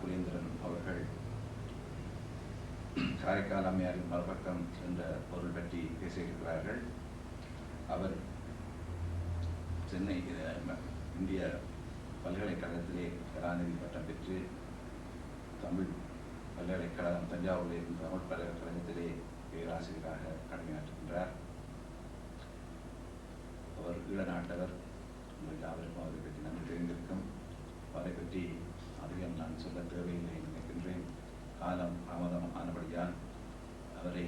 குலேந்திரன் அவர்கள் காரைக்கால் அம்மையாரின் மறுபக்கம் என்ற பொருள் பற்றி பேசியிருக்கிறார்கள். அவர் சென்னை இந்திய பல்கலைக்கழகத்திலே கலாநிதி பட்டம் பெற்று தமிழ் பல்கலைக்கழகம் தஞ்சாவூரில் இருக்கும் தமிழ் பல்கலைக்கழகத்திலே பேராசிரியராக கடமையாற்றுகின்றார். அவர் ஈழநாட்டவர். உங்களுக்கு அவருக்கும் அவரை பற்றி நன்கு தெரிந்திருக்கும். அவரை பற்றி அதிகம் நான் சொல்ல தேவையில்லை நினைக்கின்றேன். காலம் தாமதம் ஆனபடியால் அவரை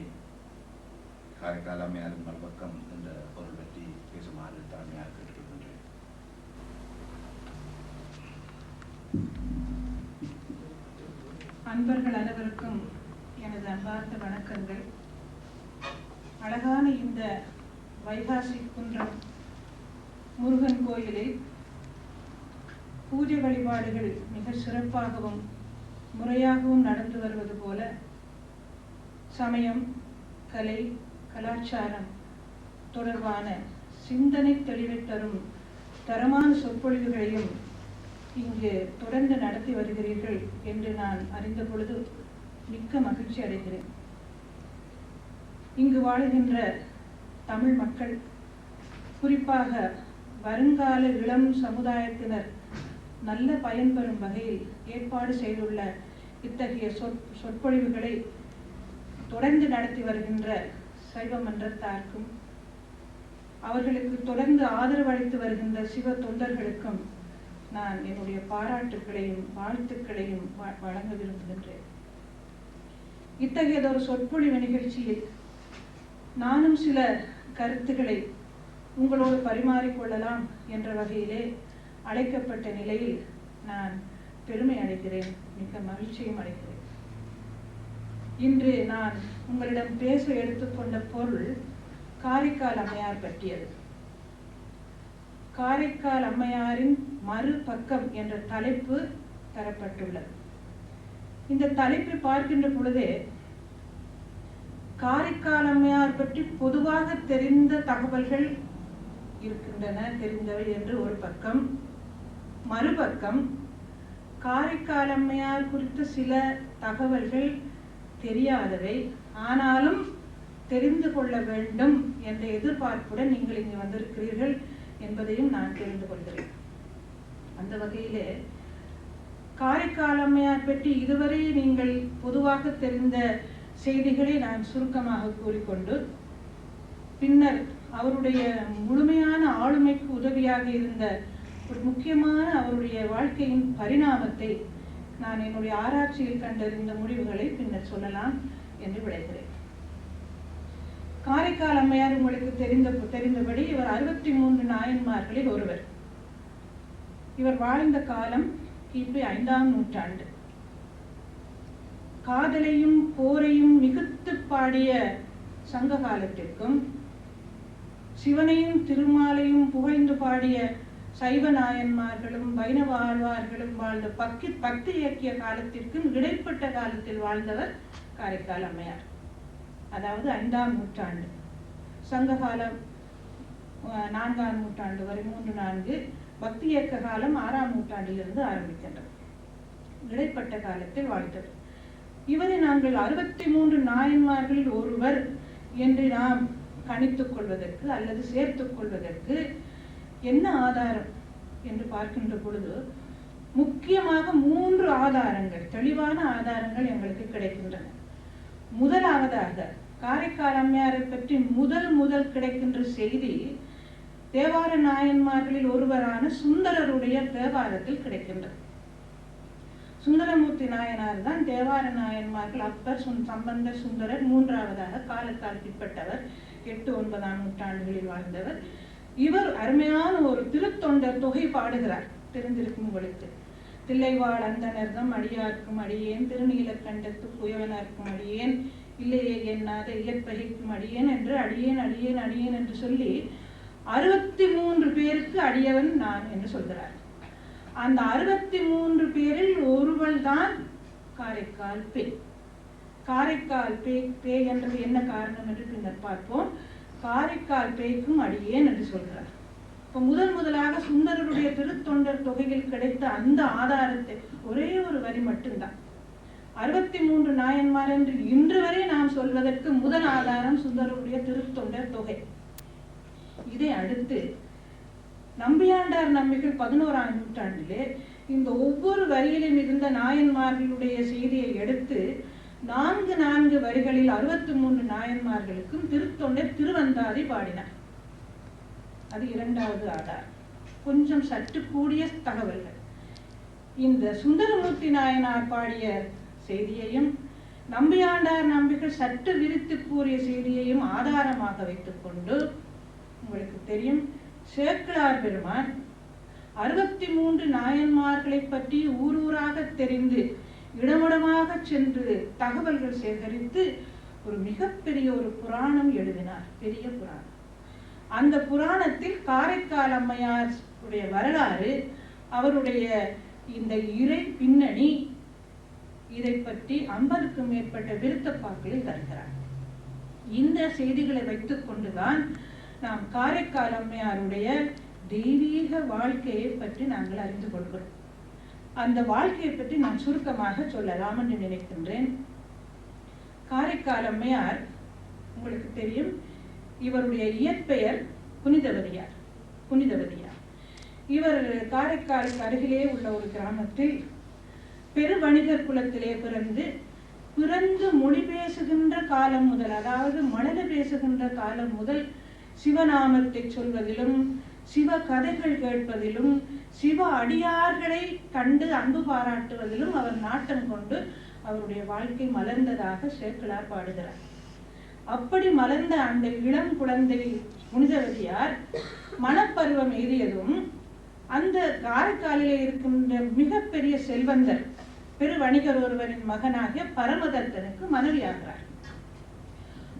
காரைக்கால் அம்மையாரின் மறுபக்கம் என்ற பொருள் பற்றி பேசுமாறு தாழ்மையாக கேட்டுக்கொள்கின்றேன். அன்பர்கள் அனைவருக்கும் எனது அன்பார்ந்த வணக்கங்கள். அழகான இந்த வைகாசி குன்றம் முருகன் கோயிலில் பூஜை வழிபாடுகள் மிக சிறப்பாகவும் முறையாகவும் நடந்து வருவது போல சமயம், கலை, கலாச்சாரம் தொடர்பான சிந்தனை தெளிவை தரும் தரமான சொற்பொழிவுகளையும் இங்கு தொடர்ந்து நடத்தி வருகிறீர்கள் என்று நான் அறிந்த பொழுது மிக்க மகிழ்ச்சி அடைகிறேன். இங்கு வாழுகின்ற தமிழ் மக்கள், குறிப்பாக வருங்கால இளம் சமுதாயத்தினர் நல்ல பயன்பெறும் வகையில் ஏற்பாடு செய்துள்ள இத்தகைய சொற்பொழிவுகளை தொடர்ந்து நடத்தி வருகின்ற சைவ மன்றத்தாருக்கும் அவர்களுக்கு தொடர்ந்து ஆதரவு அளித்து வருகின்ற சிவ தொண்டர்களுக்கும் நான் என்னுடைய பாராட்டுக்களையும் வாழ்த்துக்களையும் வழங்க விரும்புகின்றேன். இத்தகையதொரு சொற்பொழிவு நிகழ்ச்சியில் நானும் சில கருத்துக்களை உங்களோடு பரிமாறிக்கொள்ளலாம் என்ற வகையிலே அழைக்கப்பட்ட நிலையில் நான் பெருமை அடைகிறேன், மிக்க மகிழ்ச்சியும் அடைகிறேன். இன்று நான் உங்களிடம் பேச எடுத்துக்கொண்ட பொருள் காரைக்கால் அம்மையார் பற்றியது. காரைக்கால் அம்மையாரின் மறுபக்கம் என்ற தலைப்பு தரப்பட்டுள்ளது. இந்த தலைப்பை பார்க்கின்ற பொழுதே காரைக்கால் அம்மையார் பற்றி பொதுவாக தெரிந்த தகவல்கள் இருக்கின்றன, தெரிந்தவை என்று ஒரு பக்கம். மறுபக்கம் காரைக்கால் அம்மையார் குறித்த சில தகவல்கள் தெரியாதவை, ஆனாலும் தெரிந்து கொள்ள வேண்டும் என்ற எதிர்பார்ப்புடன் நீங்கள் இங்கு வந்திருக்கிறீர்கள் என்பதையும் நான் தெரிந்து கொள்கிறேன். அந்த வகையிலே காரைக்கால் அம்மையார் பற்றி இதுவரை நீங்கள் பொதுவாக தெரிந்த செய்திகளை நான் சுருக்கமாக கூறிக்கொண்டு, பின்னர் அவருடைய முழுமையான ஆளுமைக்கு உதவியாக இருந்த ஒரு முக்கியமான அவருடைய வாழ்க்கையின் பரிணாமத்தை நான் என்னுடைய ஆராய்ச்சியில் கண்டறிந்த முடிவுகளை பின்னர் சொல்லலாம் என்று விளைகிறேன். காரைக்கால் அம்மையார் உங்களுக்கு தெரிந்தபடி இவர் 63 நாயன்மார்களில் ஒருவர். இவர் வாழ்ந்த காலம் கிபி 5ஆம் நூற்றாண்டு. காதலையும் போரையும் மிகுத்து பாடிய சங்க காலத்திற்கும் சிவனையும் திருமாலையும் புகழ்ந்து பாடிய சைவ நாயன்மார்களும் வைணவ ஆழ்வார்களும் வாழ்ந்த பக்தி இயக்கிய காலத்திற்கும் இடைப்பட்ட காலத்தில் வாழ்ந்தவர் காரைக்கால் அம்மையார். அதாவது 5ஆம் நூற்றாண்டு, சங்க காலம் 4ஆம் நூற்றாண்டு வரை 3-4, பக்தி இயக்க காலம் 6ஆம் நூற்றாண்டிலிருந்து ஆரம்பிக்கின்றது. இடைப்பட்ட காலத்தில் வாழ்ந்தவர். இவரை நாங்கள் 63 நாயன்மார்களில் ஒருவர் என்று நாம் கணித்துக் கொள்வதற்கு அல்லது சேர்த்துக் கொள்வதற்கு என்ன ஆதாரம் என்று பார்க்கின்ற பொழுது முக்கியமாக 3 ஆதாரங்கள், தெளிவான ஆதாரங்கள் எங்களுக்கு கிடைக்கின்றன. முதலாவதாக காரைக்கால் அம்மையாரை பற்றி முதல் கிடைக்கின்ற செய்தி தேவார நாயன்மார்களில் ஒருவரான சுந்தரருடைய தேவாரத்தில் கிடைக்கின்றது. சுந்தரமூர்த்தி நாயனார் தான் தேவார நாயன்மார்கள். அப்பர், சம்பந்தர், சுந்தரர் 3ஆவதாக காலத்தால் பிற்பட்டவர், 8-9ஆம் நூற்றாண்டுகளில் வாழ்ந்தவர். இவர் அருமையான ஒரு திருத்தொண்டர் தொகை பாடுகிறார், தெரிந்திருக்கும் உங்களுக்கு. தில்லைவாழ் அந்தனர்தம் அடியார்க்கும் அடியேன், திருநீலக்கண்டத்து புயவனர்க்கும் அடியேன், இல்லையே என்னாத இயற்பகைக்கும் அடியேன் என்று அடியேன் அடியேன் அடியேன் என்று சொல்லி 63 பேருக்கு அடியவன் நான் என்று சொல்கிறார். அந்த 63 பேரில் ஒருவள் தான் காரைக்கால் பேய். காரைக்கால் பேய் என்றது என்ன காரணம் என்று பின்னர் பார்ப்போம். காரைக்கால் பேய்க்கும் அடியேன் என்று சொல்கிறார். இப்ப முதலாக சுந்தரருடைய திருத்தொண்டர் தொகையில் கிடைத்த அந்த ஆதாரத்தை ஒரே ஒரு வரி மட்டும்தான். 63 நாயன்மார் என்று இன்று வரை நாம் சொல்வதற்கு முதல் ஆதாரம் சுந்தரருடைய திருத்தொண்டர் தொகை. இதை அடுத்து நம்பியாண்டார் நம்பிகள் 11ஆம் நூற்றாண்டிலே இந்த ஒவ்வொரு வரியிலும் இருந்த நாயன்மார்களுடைய செய்தியை எடுத்து 4 வரிகளில் 63 நாயன்மார்களுக்கும் திருத்தொண்டர் திருவந்தாதி பாடினார். அது இரண்டாவது ஆதாரம். கொஞ்சம் சற்று கூடிய தகவல்கள். இந்த சுந்தரமூர்த்தி நாயனார் பாடிய செய்தியையும் நம்பியாண்டார் நம்பிகள் சற்று விரித்து கூறிய செய்தியையும் ஆதாரமாக வைத்துக் கொண்டு உங்களுக்கு தெரியும், சேக்கிழார் பெருமான் 63 நாயன்மார்களை பற்றி ஊரூராக தெரிந்து இடமிடமாக சென்று தகவல்கள் சேகரித்து ஒரு மிகப்பெரிய ஒரு புராணம் எழுதினார். பெரிய புராணம். அந்த புராணத்தில் காரைக்கால் அம்மையார் வரலாறு, அவருடைய இந்த இறை பின்னணி, இதை பற்றி 50க்கும் மேற்பட்ட விருத்தப்பாக்களை தருகிறார். இந்த செய்திகளை வைத்துக் கொண்டுதான் நாம் காரைக்கால் அம்மையாருடைய தெய்வீக வாழ்க்கையை பற்றி நாங்கள் அறிந்து கொள்கிறோம். அந்த வாழ்க்கையை பற்றி நான் சுருக்கமாக சொல்லலாம் என்று நினைக்கின்றேன். காரைக்கால் அம்மையார் உங்களுக்கு தெரியும், இவருடைய இயற்பெயர் புனிதவதியார். இவர் காரைக்காலுக்கு அருகிலே உள்ள ஒரு கிராமத்தில் பெருவணிகர் குலத்திலே பிறந்து மொழி பேசுகின்ற காலம் முதல், அதாவது மழலை பேசுகின்ற காலம் முதல் சிவநாமத்தை சொல்வதிலும் சிவ கதைகள் கேட்பதிலும் சிவ அடியார்களை கண்டு அன்பு பாராட்டுவதிலும் அவர் நாட்டம் கொண்டு அவருடைய வாழ்க்கை மலர்ந்ததாக சேக்கிழார் பாடுகிறார். அப்படி மலர்ந்த அந்த இளம் குழந்தை புனிதவதியார் மனப்பருவம் எய்தியதும் அந்த காரைக்காலிலே இருக்கின்ற மிகப்பெரிய செல்வந்தர் பெருவணிகர் ஒருவரின் மகனாகிய பரமதத்தனுக்கு மனைவியாகிறார்.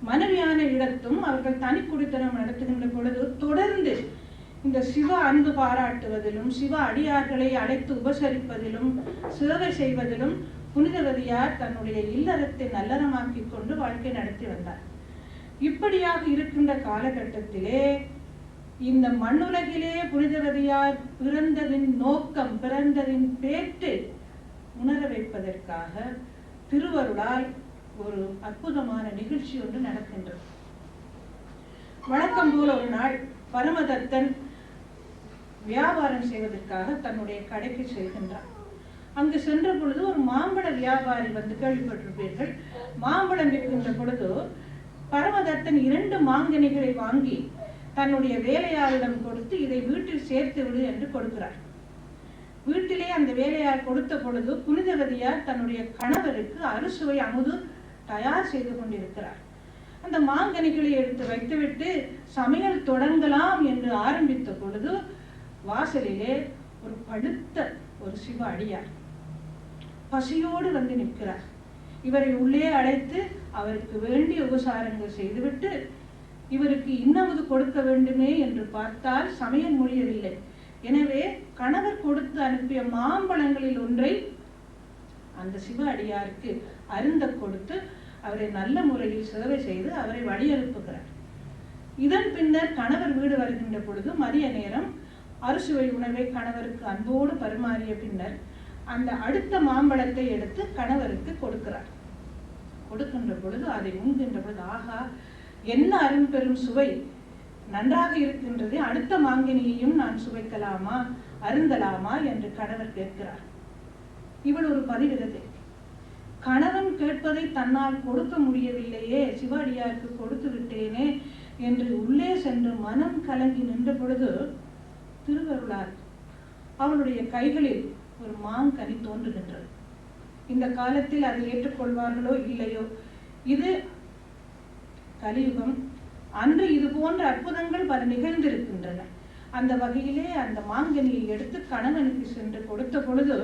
மனைவியான இடத்தும் அவர்கள் தனி குடித்தனம் நடத்துகின்ற பொழுது தொடர்ந்து இந்த சிவ அன்பு பாராட்டுவதிலும் சிவ அடியார்களை அழைத்து உபசரிப்பதிலும் சேவை செய்வதிலும் புனிதவதியார் தன்னுடைய இல்லறத்தை நல்லறமாக்கி கொண்டு வாழ்க்கை நடத்தி வந்தார். இப்படியாக இருக்கின்ற காலகட்டத்திலே இந்த மண்ணுலகிலே புனிதவதியார் பிறந்ததின் நோக்கம், பிறந்ததின் பேட்டு உணர வைப்பதற்காக திருவருளால் ஒரு அற்புதமான நிகழ்ச்சி ஒன்று நடக்கின்றது. வழக்கம் போல ஒரு நாள் பரமதத்தன் வியாபாரம் செய்வதற்காக தன்னுடைய கடைக்கு செல்கின்றார். அங்கு சென்ற பொழுது ஒரு மாம்பழ வியாபாரி வந்து, கேள்விப்பட்டிருப்பீர்கள், மாம்பழம் விற்கின்ற பொழுது பரமதத்தன் 2 மாங்கனிகளை வாங்கி தன்னுடைய வேலையாளிடம் கொடுத்து இதை வீட்டில் சேர்த்து விடு என்று கொடுக்கிறார். வீட்டிலே அந்த வேலையார் கொடுத்த பொழுது புனிதவதியார் தன்னுடைய கணவருக்கு அறுசுவை அமுது தயார் செய்து கொண்டிருக்கிறார். அந்த மாங்கனிகளை எடுத்து வைத்துவிட்டு சமையல் தொடங்கலாம் என்று ஆரம்பித்த பொழுது வாசலிலே ஒரு படுத்த ஒரு சிவ அடியார் பசியோடு வந்து நிற்கிறார். இவரை உள்ளே அழைத்து அவருக்கு வேண்டிய உபசாரங்கள் செய்துவிட்டு இவருக்கு இன்னமுது கொடுக்க வேண்டுமே என்று பார்த்தால் சமையல் முடியவில்லை. எனவே கணவர் கொடுத்து அனுப்பிய மாம்பழங்களில் ஒன்றை அந்த சிவ அடியாருக்கு அருந்த கொடுத்து அவரை நல்ல முறையில் சேவை செய்து அவரை வழி அனுப்புகிறார். இதன் பின்னர் கணவர் வீடு வருகின்ற பொழுது மதிய நேரம் அறுசுவை உணவை கணவருக்கு அன்போடு பரிமாறிய பின்னர் அந்த அடுத்த மாம்பழத்தை எடுத்து கணவருக்கு கொடுக்கிறார். கொடுக்கின்ற பொழுது அதை உண்கின்ற பொழுது, ஆகா என்ன அரும்பெரும் சுவை, நன்றாக இருக்கின்றது, அடுத்த மாங்கனியையும் நான் சுவைக்கலாமா, அருந்தலாமா என்று கணவர் கேட்கிறார். இவள் ஒரு பதிவிரதை. கணவன் கேட்பதை தன்னால் கொடுக்க முடியவில்லையே, சிவாடியாருக்கு கொடுத்து விட்டேனே என்று உள்ளே சென்று மனம் கலங்கி நின்ற பொழுது திருவருளார் அவளுடைய கைகளில் ஒரு மாங்கனி தோன்றுகின்றது. இந்த காலத்தில் அதை ஏற்றுக்கொள்வார்களோ இல்லையோ, இது கலியுகம். அன்று இது போன்ற அற்புதங்கள் பல நிகழ்ந்திருக்கின்றன. அந்த வகையிலே அந்த மாங்கனியை எடுத்து கணவனுக்கு சென்று கொடுத்த பொழுது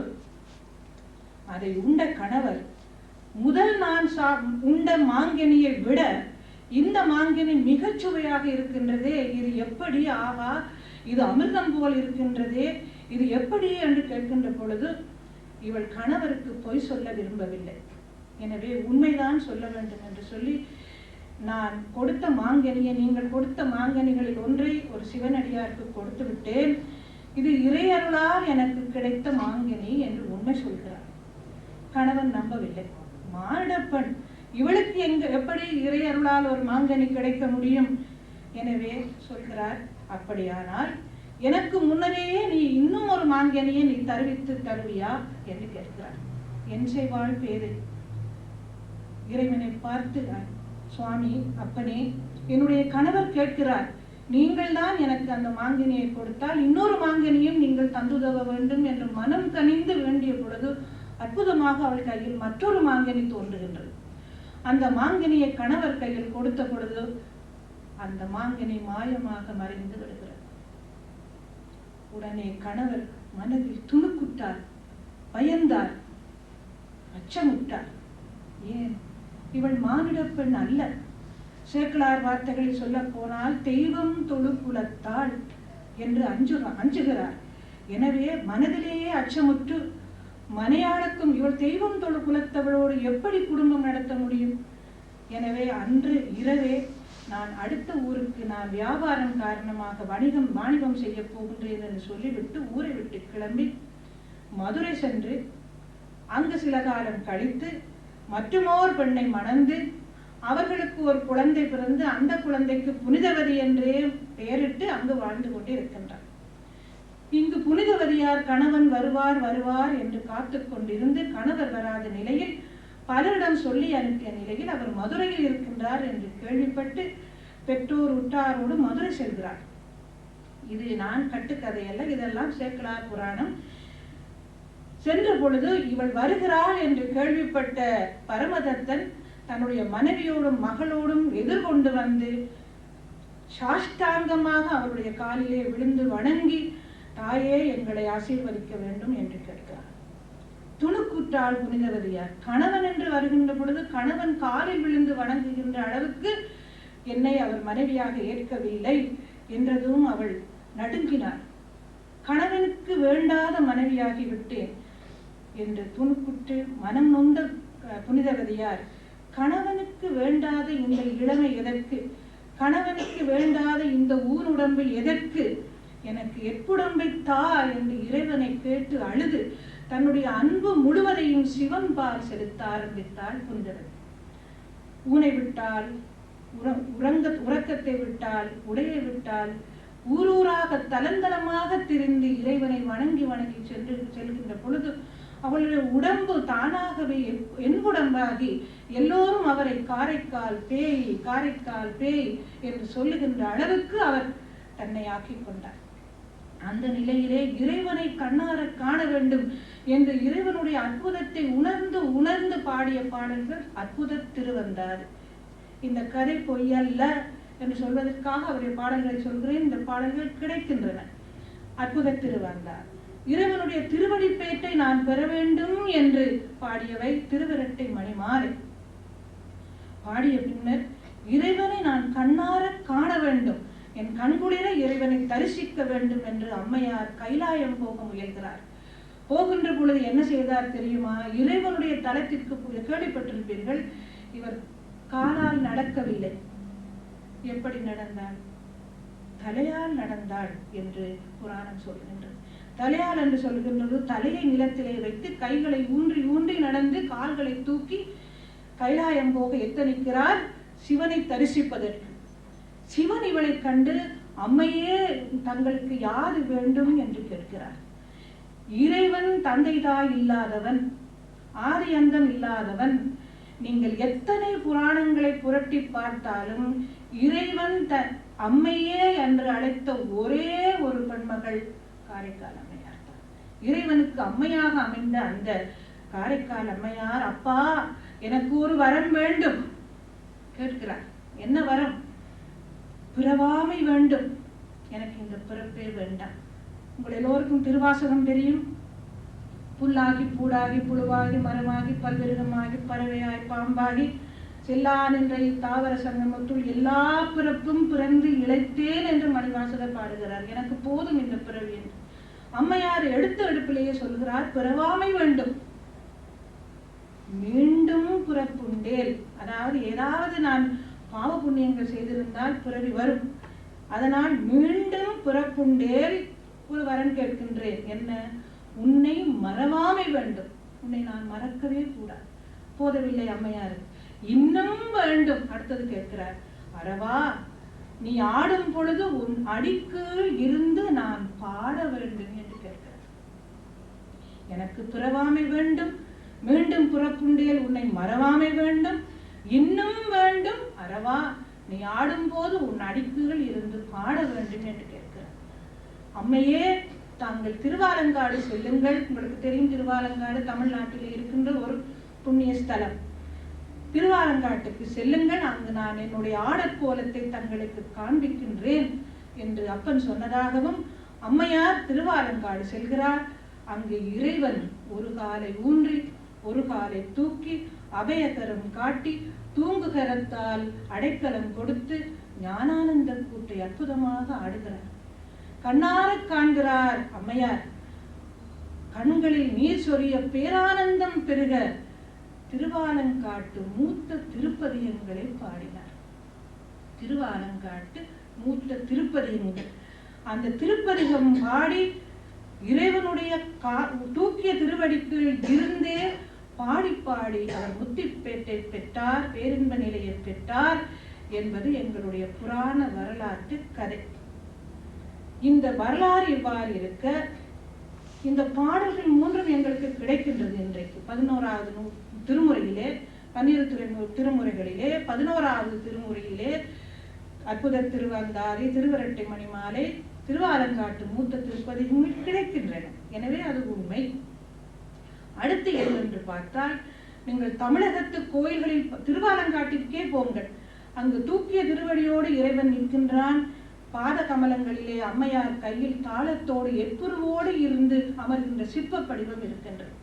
அதை உண்ட கணவர், முதல் நான் உண்ட மாங்கனியை விட இந்த மாங்கனி மிகச் சுவையாக இருக்கின்றதே, இது எப்படி, ஆகா இது அமிர்தம் போல் இருக்கின்றதே, இது எப்படி என்று கேட்கின்ற பொழுது இவள் கணவருக்கு பொய் சொல்ல விரும்பவில்லை. எனவே உண்மைதான் சொல்ல வேண்டும் என்று சொல்லி நான் கொடுத்த மாங்கனியை, நீங்கள் கொடுத்த மாங்கனிகளில் ஒன்றை ஒரு சிவனடியாருக்கு கொடுத்து விட்டேன், இது இறையருளால் எனக்கு கிடைத்த மாங்கனி என்று உண்மை சொல்கிறார். கணவன் நம்பவில்லை. மானிடப்பெண், இவளுக்கு எப்படி இறையருளால் ஒரு மாங்கனி கிடைக்க முடியும்? எனவே சொல்கிறார், அப்படியானால் எனக்கு முன்னரே நீ இன்னும் ஒரு மாங்கனியை நீ தருவித்து தருவியா என்று கேட்கிறார். என் செய்வாள் பேரு. இறைவனை பார்த்து, சுவாமி, அப்பனே, என்னுடைய கணவர் கேட்கிறார், நீங்கள் தான் எனக்கு அந்த மாங்கனியை கொடுத்தால் இன்னொரு மாங்கனியும் நீங்கள் தந்துதவ வேண்டும் என்று மனம் கனிந்து வேண்டிய பொழுது அற்புதமாக அவள் கையில் மற்றொரு மாங்கனி தோன்றுகின்றது. அந்த மாங்கனியை கணவர் கையில் கொடுத்த பொழுது அந்த மாங்கனி மாயமாக மறைந்து விடுகிறது. உடனே கணவர் மனதில் துணுக்குட்டார், பயந்தார், அச்சமுட்டார். ஏன்? இவள் மானிட பெண் அல்ல. சேக்கிழார் வார்த்தைகளில் சொல்ல போனால் தெய்வம் தொழுகுலத்தாள் என்று அஞ்சுகிறார். எனவே மனதிலேயே அச்சமுற்று, மனையாளுக்கும் இவள் தெய்வம் தொழுகுலத்தவளோடு எப்படி குடும்பம் நடத்த முடியும்? எனவே அன்று இரவே நான் அடுத்த ஊருக்கு நான் வியாபாரம் காரணமாக வாணிபம் செய்ய போகின்றேன் என்று சொல்லிவிட்டு ஊரை விட்டு கிளம்பி மதுரை சென்று அங்கு சில காலம் கழித்து மற்றுமோர் பெண்ணை மணந்து அவர்களுக்கு ஒரு குழந்தை பிறந்து அந்த குழந்தைக்கு புனிதவதி என்றே பெயரிட்டு அங்கு வாழ்ந்து கொண்டு இருக்கின்றார். இங்கு புனிதவதியார் கணவன் வருவார் வருவார் என்று காத்து கொண்டிருந்து கணவர் வராத நிலையில் பலரிடம் சொல்லி அனுப்பிய நிலையில் அவர் மதுரையில் இருக்கின்றார் என்று கேள்விப்பட்டு பெற்றோர் உற்றாரோடு மதுரை செல்கிறார். இது நான் கட்டுக்கதை அல்ல, இதெல்லாம் சேக்கிழார் புராணம். சென்ற பொழுது இவள் வருகிறாள் என்று கேள்விப்பட்ட பரமதத்தன் தன்னுடைய மனைவியோடும் மகளோடும் எதிர்கொண்டு வந்து சாஷ்டாங்கமாக அவருடைய காலிலே விழுந்து வணங்கி, தாயே, எங்களை ஆசீர்வதிக்க வேண்டும் என்று கேட்கிறார். துணுக்குற்றாள் புனிதவதியார். கணவன் என்று வருகின்ற பொழுது கணவன் காலில் விழுந்து வணங்குகின்ற அளவுக்கு என்னை அவர் மனைவியாக ஏற்கவில்லை என்றதும் அவள் நடுங்கினார். கணவனுக்கு வேண்டாத மனைவியாகி விட்டேன் என்று துணுக்குற்று மனம் நொந்த புனிதவதியார், கணவனுக்கு வேண்டாத இந்த இளமை எதற்கு? கணவனுக்கு வேண்டாத இந்த ஊருடம்பு எதற்கு? எனக்கு எப்புடம்பை தா என்று இறைவனை கேட்டு அழுது தன்னுடைய அன்பு முழுவதையும் சிவன் பால் செலுத்த ஆரம்பித்தாள் புனிதவதி. ஊனை விட்டால், உறக்கத்தை விட்டால், உடையை விட்டால், ஊரூராக தலந்தலமாக திரிந்து இறைவனை வணங்கி வணங்கி செல்கின்ற பொழுது அவளுடைய உடம்பு தானாகவே என்புடம்பாகி எல்லோரும் அவரை காரைக்கால் பேய், காரைக்கால் பேய் என்று சொல்லுகின்ற அளவுக்கு அவர் தன்னை ஆக்கிக் கொண்டார். அந்த நிலையிலே இறைவனை கண்ணார காண வேண்டும் என்று இறைவனுடைய அற்புதத்தை உணர்ந்து உணர்ந்து பாடிய பாடல்கள் அற்புத திருவந்தாறு. இந்த கதை பொய்யல்ல என்று சொல்வதற்காக அவருடைய பாடல்களை சொல்கிறேன். இந்த பாடல்கள் கிடைக்கின்றன. அற்புத திருவந்தார், இறைவனுடைய திருவடிப்பேட்டை நான் பெற வேண்டும் என்று பாடியவை திருவிரட்டை மணிமாலை. பாடிய பின்னர் இறைவனை நான் கண்ணார காண வேண்டும், என் கண்குளிர இறைவனை தரிசிக்க வேண்டும் என்று அம்மையார் கைலாயம் போக முயல்கிறார். போகின்ற பொழுது என்ன செய்தார் தெரியுமா? இறைவனுடைய தலத்திற்கு கேள்விப்பட்டிருப்பீர்கள், இவர் காலால் நடக்கவில்லை. எப்படி நடந்தாள்? தலையால் நடந்தாள் என்று புராணம் சொல்கின்றது. தலையால் என்று சொல்கின்றது தலையை நிலத்திலே வைத்து கைகளை ஊன்றி ஊன்றி நடந்து கால்களை தூக்கி கைலாயம் போக எத்தனிக்கிறார் சிவனை தரிசிப்பதற்கு. சிவன் இவளை கண்டு, அம்மையே, தங்களுக்கு யாது வேண்டும் என்று கேட்கிறார். இறைவன் தந்தை தாய் இல்லாதவன், ஆதி அந்தம் இல்லாதவன். நீங்கள் எத்தனை புராணங்களை புரட்டி பார்த்தாலும் இறைவன் அம்மையே என்று அழைத்த ஒரே ஒரு பெண்மகள் காரைக்கால் அம்மையார் தான். இறைவனுக்கு அம்மையாக அமைந்த அந்த காரைக்கால் அம்மையார், அப்பா, எனக்கு ஒரு வரம் வேண்டும் கேட்கிறார். என்ன வரம்? பிறவாமை வேண்டும், எனக்கு இந்த பிறப்பே வேண்டாம். உங்கள் எல்லோருக்கும் திருவாசகம் தெரியும். புல்லாகி பூடாகி புழுவாகி மரமாகி பல்விருகமாகி பறவையாய் பாம்பாகி செல்லான் என்ற தாவர சங்கமத்துள் எல்லா பிறப்பும் பிறந்து இழைத்தேன் என்று மணிவாசகர் பாடுகிறார். எனக்கு போதும் இந்த பிறவி என்று. அம்மையார் எடுத்த எடுப்பிலேயே சொல்கிறார், பிறவாமை வேண்டும், மீண்டும் பிறப்புண்டேல். அதாவது ஏதாவது நான் பாவ புண்ணியங்கள் செய்திருந்தால் பிறவி வரும். அதனால் மீண்டும் பிறப்புண்டேல் ஒரு வரன் கேட்கின்றேன். என்ன? உன்னை மறவாமை வேண்டும். உன்னை நான் மறக்கவே கூடாது. போதவில்லை அம்மையார், இன்னும் வேண்டும். அடுத்தது கேட்கிறார், அரவா நீ ஆடும் பொழுது உன் அடிக்குள் இருந்து நான் பாட வேண்டும் என்று கேட்கிறார். எனக்கு பிறவாமை வேண்டும், மீண்டும் பிறப்புண்டேல் உன்னை மறவாமை வேண்டும், இன்னும் வேண்டும். அரவா நீ ஆடும் போது உன் அடிக்குகள் இருந்து பாட வேண்டும் என்று கேட்கிறார். அம்மையே தாங்கள் திருவாலங்காடு செல்லுங்கள். உங்களுக்கு தெரியும், திருவாலங்காடு தமிழ்நாட்டில் இருக்கின்ற ஒரு புண்ணிய ஸ்தலம். திருவாலங்காட்டுக்கு செல்லுங்கள், அங்கு நான் என்னுடைய ஆடற்கோலத்தை தங்களுக்கு காண்பிக்கின்றேன் என்று அப்பன் சொன்னதாகவும், அம்மையார் திருவாலங்காடு செல்கிறார். அங்கு இறைவன் ஒரு காலை ஊன்றி ஒரு காலை தூக்கி அபயகரம் காட்டி தூங்குகரத்தால் அடைக்கலம் கொடுத்து ஞானானந்த கூட்டை அற்புதமாக ஆடுகிறார். கண்ணார காண்கிறார் அம்மையார். கண்களில் நீர் சொரிய பேரானந்தம் பெருக திருவாலங்காட்டு மூத்த திருப்பதிகங்களை பாடினார். திருவாலங்காட்டு மூத்த திருப்பதிகங்கள். அந்த திருப்பதிகம் பாடி இறைவனுடைய தூக்கிய திருவடிக்கு இருந்தே பாடி பாடி அவர் முத்திப்பேட்டை பெற்றார், பேரின்ப நிலையை பெற்றார் என்பது எங்களுடைய புராண வரலாற்று கதை. இந்த வரலாறு இவ்வாறு இருக்க, இந்த பாடல்கள் மூன்றும் எங்களுக்கு கிடைக்கின்றது. இன்றைக்கு 11வது திருமுறையிலே, 12 திருமுறைகளிலே 11வது திருமுறையிலே அற்புத திருவந்தாதி, திருவரட்டை மணிமாலை, திருவாலங்காட்டு மூத்த திருப்பதிகங்கள் கிடைக்கின்றன. எனவே அது உண்மை. அடுத்து என்று பார்த்தால், நீங்கள் தமிழகத்து கோயில்களில் திருவாலங்காட்டிற்கே போங்கள். அங்கு தூக்கிய திருவடியோடு இறைவன் நிற்கின்றான். பாத கமலங்களிலே அம்மையார் கையில் தாளத்தோடு எப்புருவோடு இருந்து அமர்கின்ற சிற்ப படிவம் இருக்கின்றது.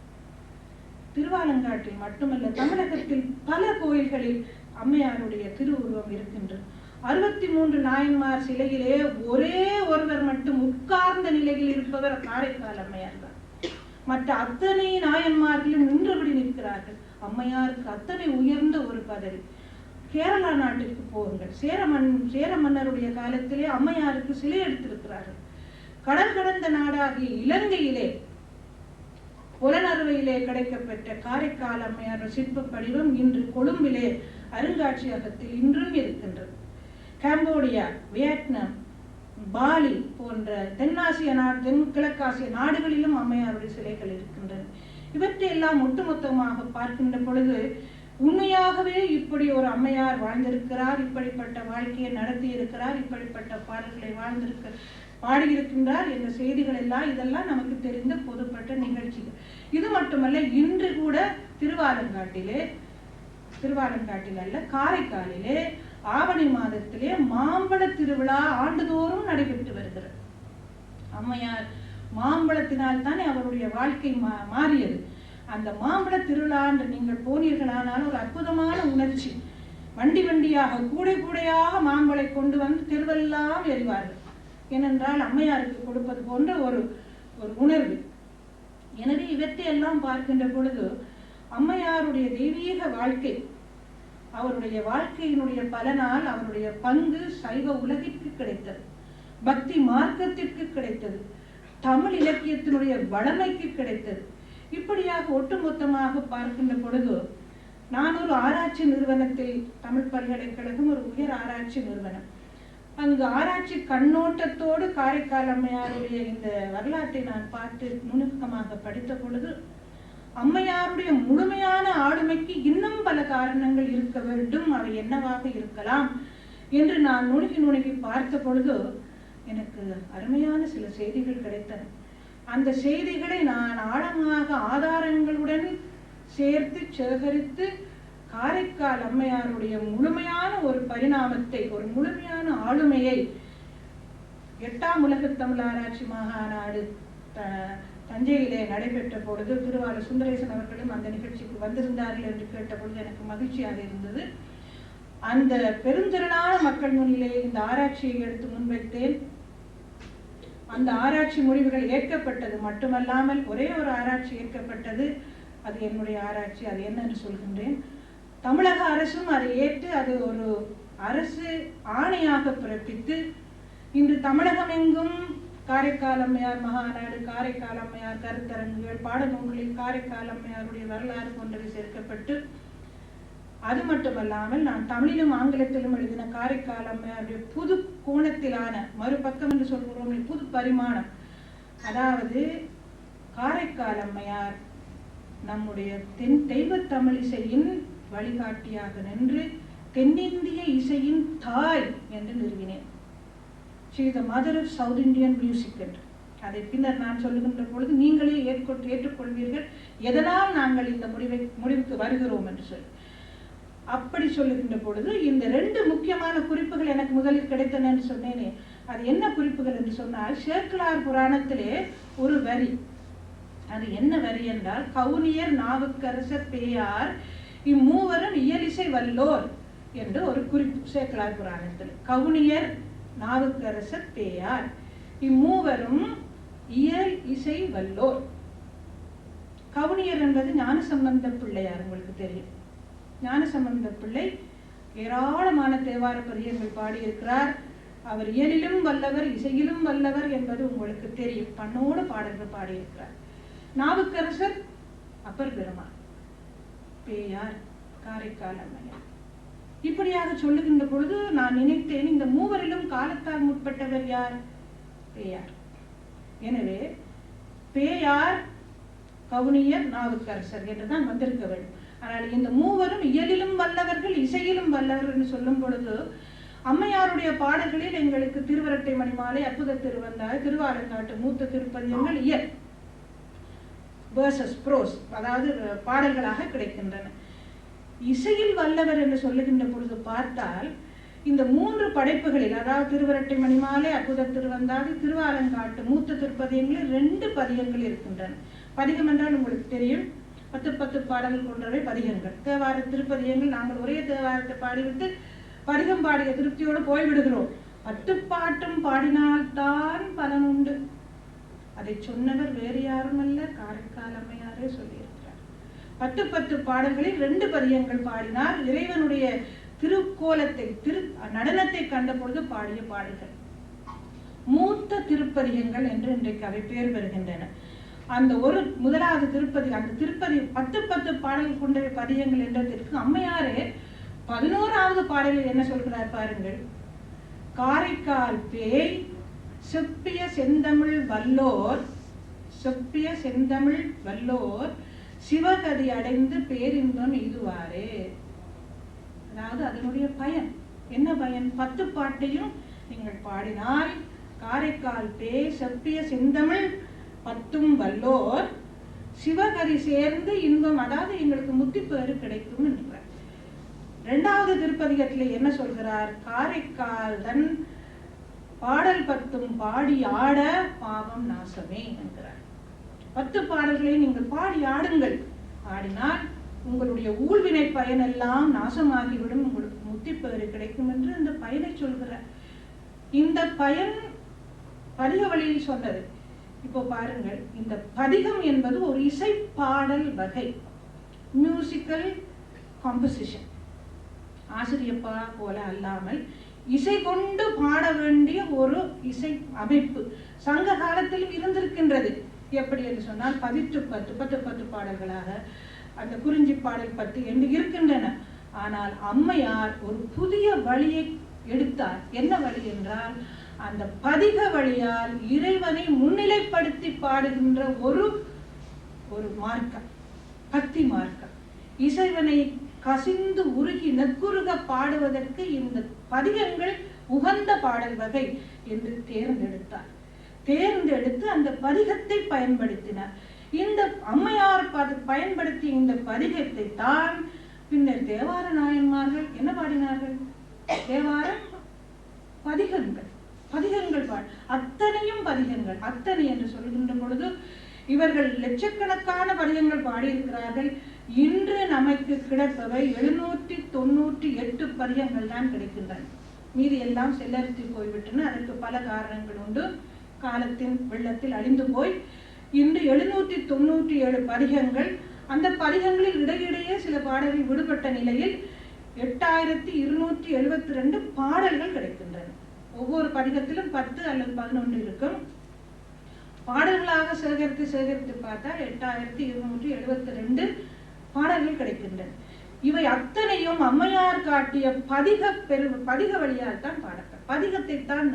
திருவாலங்காட்டில் மட்டுமல்ல, தமிழகத்தில் பல கோயில்களில் அம்மையாருடைய திருவுருவம் இருக்கின்றது. 63 நாயன்மார் சிலையிலே ஒரே ஒருவர் மட்டும் உட்கார்ந்த நிலையில் இருப்பவர் காரைக்கால் அம்மையார் தான். மற்ற அத்தனை நாயன்மார்களும் நின்றபடி நிற்கிறார்கள். அம்மையாருக்கு அத்தனை உயர்ந்த ஒரு பதவி. கேரளா நாட்டிற்கு போங்கள். சேர மன்னருடைய காலத்திலே அம்மையாருக்கு சிலை எடுத்திருக்கிறார்கள். கடல் கடந்த நாடாகிய இலங்கையிலே புலனறுவையிலே கிடைக்கப்பெற்ற காரைக்கால் அம்மையார் சிற்ப படிவம் இன்று கொழும்பிலே அருங்காட்சியகத்தில் இன்றும் இருக்கின்றது. கம்போடியா, வியட்நாம், பாலி போன்ற தென்கிழக்காசிய நாடுகளிலும் அம்மையாருடைய சிலைகள் இருக்கின்றன. இவற்றையெல்லாம் ஒட்டுமொத்தமாக பார்க்கின்ற பொழுது உண்மையாகவே இப்படி ஒரு அம்மையார் வாழ்ந்திருக்கிறார், இப்படிப்பட்ட வாழ்க்கையை நடத்தி இருக்கிறார், இப்படிப்பட்ட பாடல்களை பாடியிருக்கின்றார் என்ற செய்திகள் எல்லாம், இதெல்லாம் நமக்கு தெரிந்த பொதுப்பட்ட நிகழ்ச்சிகள். இது மட்டுமல்ல, இன்று கூட திருவாலங்காட்டில் அல்ல, காரைக்காலிலே ஆவணி மாதத்திலே மாம்பழ திருவிழா ஆண்டுதோறும் நடைபெற்று வருகிறது. அம்மையார் மாம்பழத்தினால் தானே அவருடைய வாழ்க்கை மாறியது. அந்த மாம்பழ திருவிழா என்று நீங்கள் போனீர்களானால் ஒரு அற்புதமான உணர்ச்சி. வண்டி வண்டியாக கூடை கூடையாக மாம்பழை கொண்டு வந்து தெருவெல்லாம் எறிவார்கள். ஏனென்றால் அம்மையாருக்கு கொடுப்பது போன்ற ஒரு உணர்வு. எனவே இவற்றையெல்லாம் பார்க்கின்ற பொழுது அம்மையாருடைய தெய்வீக வாழ்க்கை, அவருடைய வாழ்க்கையினுடைய பலனால் அவருடைய பங்கு சைவ உலகிற்கு கிடைத்தது, பக்தி மார்க்கத்திற்கு கிடைத்தது, தமிழ் இலக்கியத்தினுடைய வளமைக்கு கிடைத்தது. இப்படியாக ஒட்டுமொத்தமாக பார்க்கின்ற பொழுது, நான் ஒரு ஆராய்ச்சி நிறுவனத்தில், தமிழ் பல்கலைக்கழகம் ஒரு உயர் ஆராய்ச்சி நிறுவனம், அங்கு ஆராய்ச்சி கண்ணோட்டத்தோடு காரைக்கால் அம்மையாருடைய இந்த வரலாற்றை நான் பார்த்து நுணுக்கமாக படித்த பொழுது, அம்மையாருடைய முழுமையான ஆளுமைக்கு இன்னும் பல காரணங்கள் இருக்க வேண்டும், அவை என்னவாக இருக்கலாம் என்று நான் நுணுகி பார்த்த பொழுது எனக்கு அருமையான சில செய்திகள் கிடைத்தன. அந்த செய்திகளை நான் ஆழமாக ஆதாரங்களுடன் சேர்த்து சேகரித்து காரைக்கால் அம்மையாருடைய முழுமையான ஒரு பரிணாமத்தை, ஒரு முழுமையான ஆளுமையை 8ஆம் உலக தமிழ் ஆராய்ச்சி மாநாடு தஞ்சையிலே நடைபெற்ற பொழுது திருவாளர் சுந்தரேசன் அவர்களும் அந்த நிகழ்ச்சிக்கு வந்திருந்தார்கள் என்று கேட்ட பொழுது எனக்கு மகிழ்ச்சியாக இருந்தது. அந்த பெருந்திரளான மக்கள் முன்னிலே இந்த ஆராய்ச்சியை எடுத்து முன்வைத்தேன். அந்த ஆராய்ச்சி முடிவுகள் ஏற்கப்பட்டது மட்டுமல்லாமல் ஒரே ஒரு ஆராய்ச்சி ஏற்கப்பட்டது. அது என்னுடைய ஆராய்ச்சி. அது என்னன்னு சொல்கின்றேன். தமிழக அரசும் அதை ஏற்று அது ஒரு அரசு ஆணையாக பிறப்பித்து இன்று தமிழகம் எங்கும் காரைக்கால் அம்மையார் மகாநாடு, காரைக்கால் அம்மையார் கருத்தரங்குகள், பாடநூல்களில் காரைக்கால் அம்மையாருடைய வரலாறு போன்றவை சேர்க்கப்பட்டு, அது மட்டுமல்லாமல் நான் தமிழிலும் ஆங்கிலத்திலும் எழுதின காரைக்கால் அம்மையாருடைய புது கோணத்திலான மறுபக்கம் என்று சொல்கிறோம், புது பரிமாணம், அதாவது காரைக்கால் அம்மையார் நம்முடைய தெய்வ தமிழ் இசையின் வழிகாட்டியாக நின்று தென்னிந்திய இசையின் தாய் என்று நிறுவினேன். She is the mother of South Indian music என்று. அதை பின்னர் நான் சொல்லுகின்ற பொழுது நீங்களே ஏற்றுக்கொள்வீர்கள் எதனால் நாங்கள் இந்த முடிவுக்கு வருகிறோம் என்று சொல்லி. அப்படி சொல்லுகின்ற பொழுது இந்த 2 முக்கியமான குறிப்புகள் எனக்கு முதலில் கிடைத்தன என்று சொன்னேனே, அது என்ன குறிப்புகள் என்று சொன்னால், சேக்கிழார் புராணத்திலே ஒரு வரி, அது என்ன வரி என்றால், கவுனியர் நாவுக்கரசர் பேயார் இம்மூவரும் இயலிசை வல்லோர் என்று ஒரு குறிப்பு சேக்கிழார் புராணத்தில். கவுனியர் நாவுக்கரசர் பேயார் இம்மூவரும் இயல் இசை வல்லோர். கவுனியர் என்பது ஞானசம்பந்த பிள்ளையார், உங்களுக்கு தெரியும். ஞானசம்பந்த பிள்ளை ஏராளமான தேவார பதிகங்கள் பாடியிருக்கிறார். அவர் இயலிலும் வல்லவர், இசையிலும் வல்லவர் என்பது உங்களுக்கு தெரியும். பண்ணோடு பாடல்கள் பாடியிருக்கிறார். நாவுக்கரசர் அப்பர் பெருமான், பேயார் காரைக்கால் அம்மையார். இப்படியாக சொல்லுகின்ற பொழுது நான் நினைத்தேன், இந்த மூவரிலும் காலத்தால் முற்பட்டவர் யார்? பேயார். எனவே பேயார், கவுனியர், நாவுக்கரசர் என்றுதான் வந்திருக்க வேண்டும். ஆனால் இந்த மூவரும் இயலிலும் வல்லவர்கள், இசையிலும் வல்லவர்கள் என்று சொல்லும் பொழுது, அம்மையாருடைய பாடல்களில் எங்களுக்கு திருவரட்டை மணிமாலை, அற்புத திருவந்தாய், திருவாலங்காட்டு மூத்த திருப்பதியங்கள் இயல் versus prose, அதாவது பாடல்களாக கிடைக்கின்றன. இசையில் வல்லவர் என்று சொல்லுகின்ற பொழுது பார்த்தால், இந்த 3 படைப்புகளில், அதாவது திருவரட்டை மணிமாலை, அற்புத திருவந்தாதி, திருவாலங்காட்டு மூத்த திருப்பதியங்களில் 2 பதிகங்கள் இருக்கின்றன. பதிகம் என்றால் உங்களுக்கு தெரியும், 10 பாடல்கள் கொண்டவை பதிகங்கள். தேவார திருப்பதியங்கள் நாங்கள் ஒரே தேவாரத்தை பாடிவிட்டு பதிகம் பாடிய திருப்தியோடு போய்விடுகிறோம். 10 பாட்டும் பாடினால்தான் பலன் உண்டு. அதை சொன்னவர் வேறு யாரும் அல்ல, காரைக்கால் அம்மையாரே சொல்லியிருக்கிறார். 10 பாடல்களில் 2 பதிகங்கள் பாடினார். இறைவனுடைய திருக்கோலத்தை, நடனத்தை கண்ட பொழுது பாடிய பாடல்கள் மூத்த திருப்பதிகங்கள் என்று இன்றைக்கு அவை பெயர் பெறுகின்றன. அந்த ஒரு முதலாவது திருப்பதி, அந்த திருப்பதி 10 பாடல்கள் கொண்ட பதிகங்கள் என்றதற்கு அம்மையாரே 11வது பாடலில் என்ன சொல்கிறார் பாருங்கள். காரைக்கால் பேய் செப்பிய செந்தமிழ் வல்லோர், செப்பிய செந்தமிழ் வல்லோர் சிவகதி அடைந்து பேரின்பம் எய்துவாரே. அதாவது அதனுடைய பயன் என்ன? பயன் 10 பாட்டையும் நீங்கள் பாடினால், காரைக்கால் பேய் செப்பிய செந்தமிழ் 10ம் வல்லோர் சிவகதி சேர்ந்து இன்பம், அதாவது எங்களுக்கு முத்திப்பேறு கிடைக்கும் என்கிறார். 2வது திருப்பதிகத்திலே என்ன சொல்கிறார்? காரைக்கால் தன் பாடல் 10ம் பாடி ஆட பாவம் நாசமே என்கிறார். 10 பாடல்களை நீங்கள் பாடி ஆடுங்கள், ஆடினால் உங்களுடைய ஊழ்வினை பயனெல்லாம் நாசமாகிவிடும், உங்களுக்கு முத்திப்பேறு கிடைக்கும் என்று அந்த பயனை சொல்கிறார். இந்த பயன் பதிக வழியில் சொன்னது. இப்போ பாருங்கள், இந்த பதிகம் என்பது ஒரு இசை பாடல் வகை, மியூசிக்கல் காம்போசிஷன். ஆசிரியப்பா போல அல்லாமல் இசை கொண்டு பாட வேண்டிய ஒரு இசை அமைப்பு சங்க காலத்திலும் இருந்திருக்கின்றது. எப்படி என்று சொன்னால் 10 பாடல்களாக அந்த குறிஞ்சி பாடல் 10 என்று இருக்கின்றன. ஆனால் அம்மையார் ஒரு புதிய வழியை எடுத்தார். என்ன வழி என்றால், அந்த பதிக வழியால் இறைவனை முன்னிலைப்படுத்தி பாடுகின்ற ஒரு மார்க்கம், பக்தி மார்க்கம். இசைவனை கசிந்து உருகி நெக்குருக பாடுவதற்கு இந்த பதிகங்கள் உகந்த பாடல் வகை என்று தேர்ந்தெடுத்து அந்த பதிகத்தை பயன்படுத்தினார். இந்த அம்மையார் பயன்படுத்திய இந்த பதிகத்தை தான் பின்னர் தேவார நாயன்மார்கள் என்ன பாடினார்கள்? தேவார பதிகங்கள் அத்தனையும் பதிகங்கள். அத்தனை என்று சொல்கின்ற பொழுது இவர்கள் லட்சக்கணக்கான பதிகங்கள் பாடியிருக்கிறார்கள். இன்று நமக்கு கிடைப்பவை 798 பதிகங்கள் தான் கிடைக்கின்றன. மீதி எல்லாம் செல்லரித்து போய்விட்டன. அதற்கு பல காரணங்கள் உண்டு. காலத்தின் வெள்ளத்தில் அழிந்து போய் இன்று 797 பதிகங்கள். அந்த பதிகங்களில் இடையிடையே சில பாடல்கள் விடுபட்ட நிலையில் 8272 பாடல்கள் கிடைக்கின்றன. ஒவ்வொரு பதிகத்திலும் 10 அல்லது 11 இருக்கும். பாடல்களாக சேகரித்து பார்த்தால் 8272 பாடல்கள் கிடைக்கின்றன. இவை அத்தனையும் அம்மையார் காட்டிய பதிக வழியால் தான் பாடப்பட்ட பதிகத்தை தான்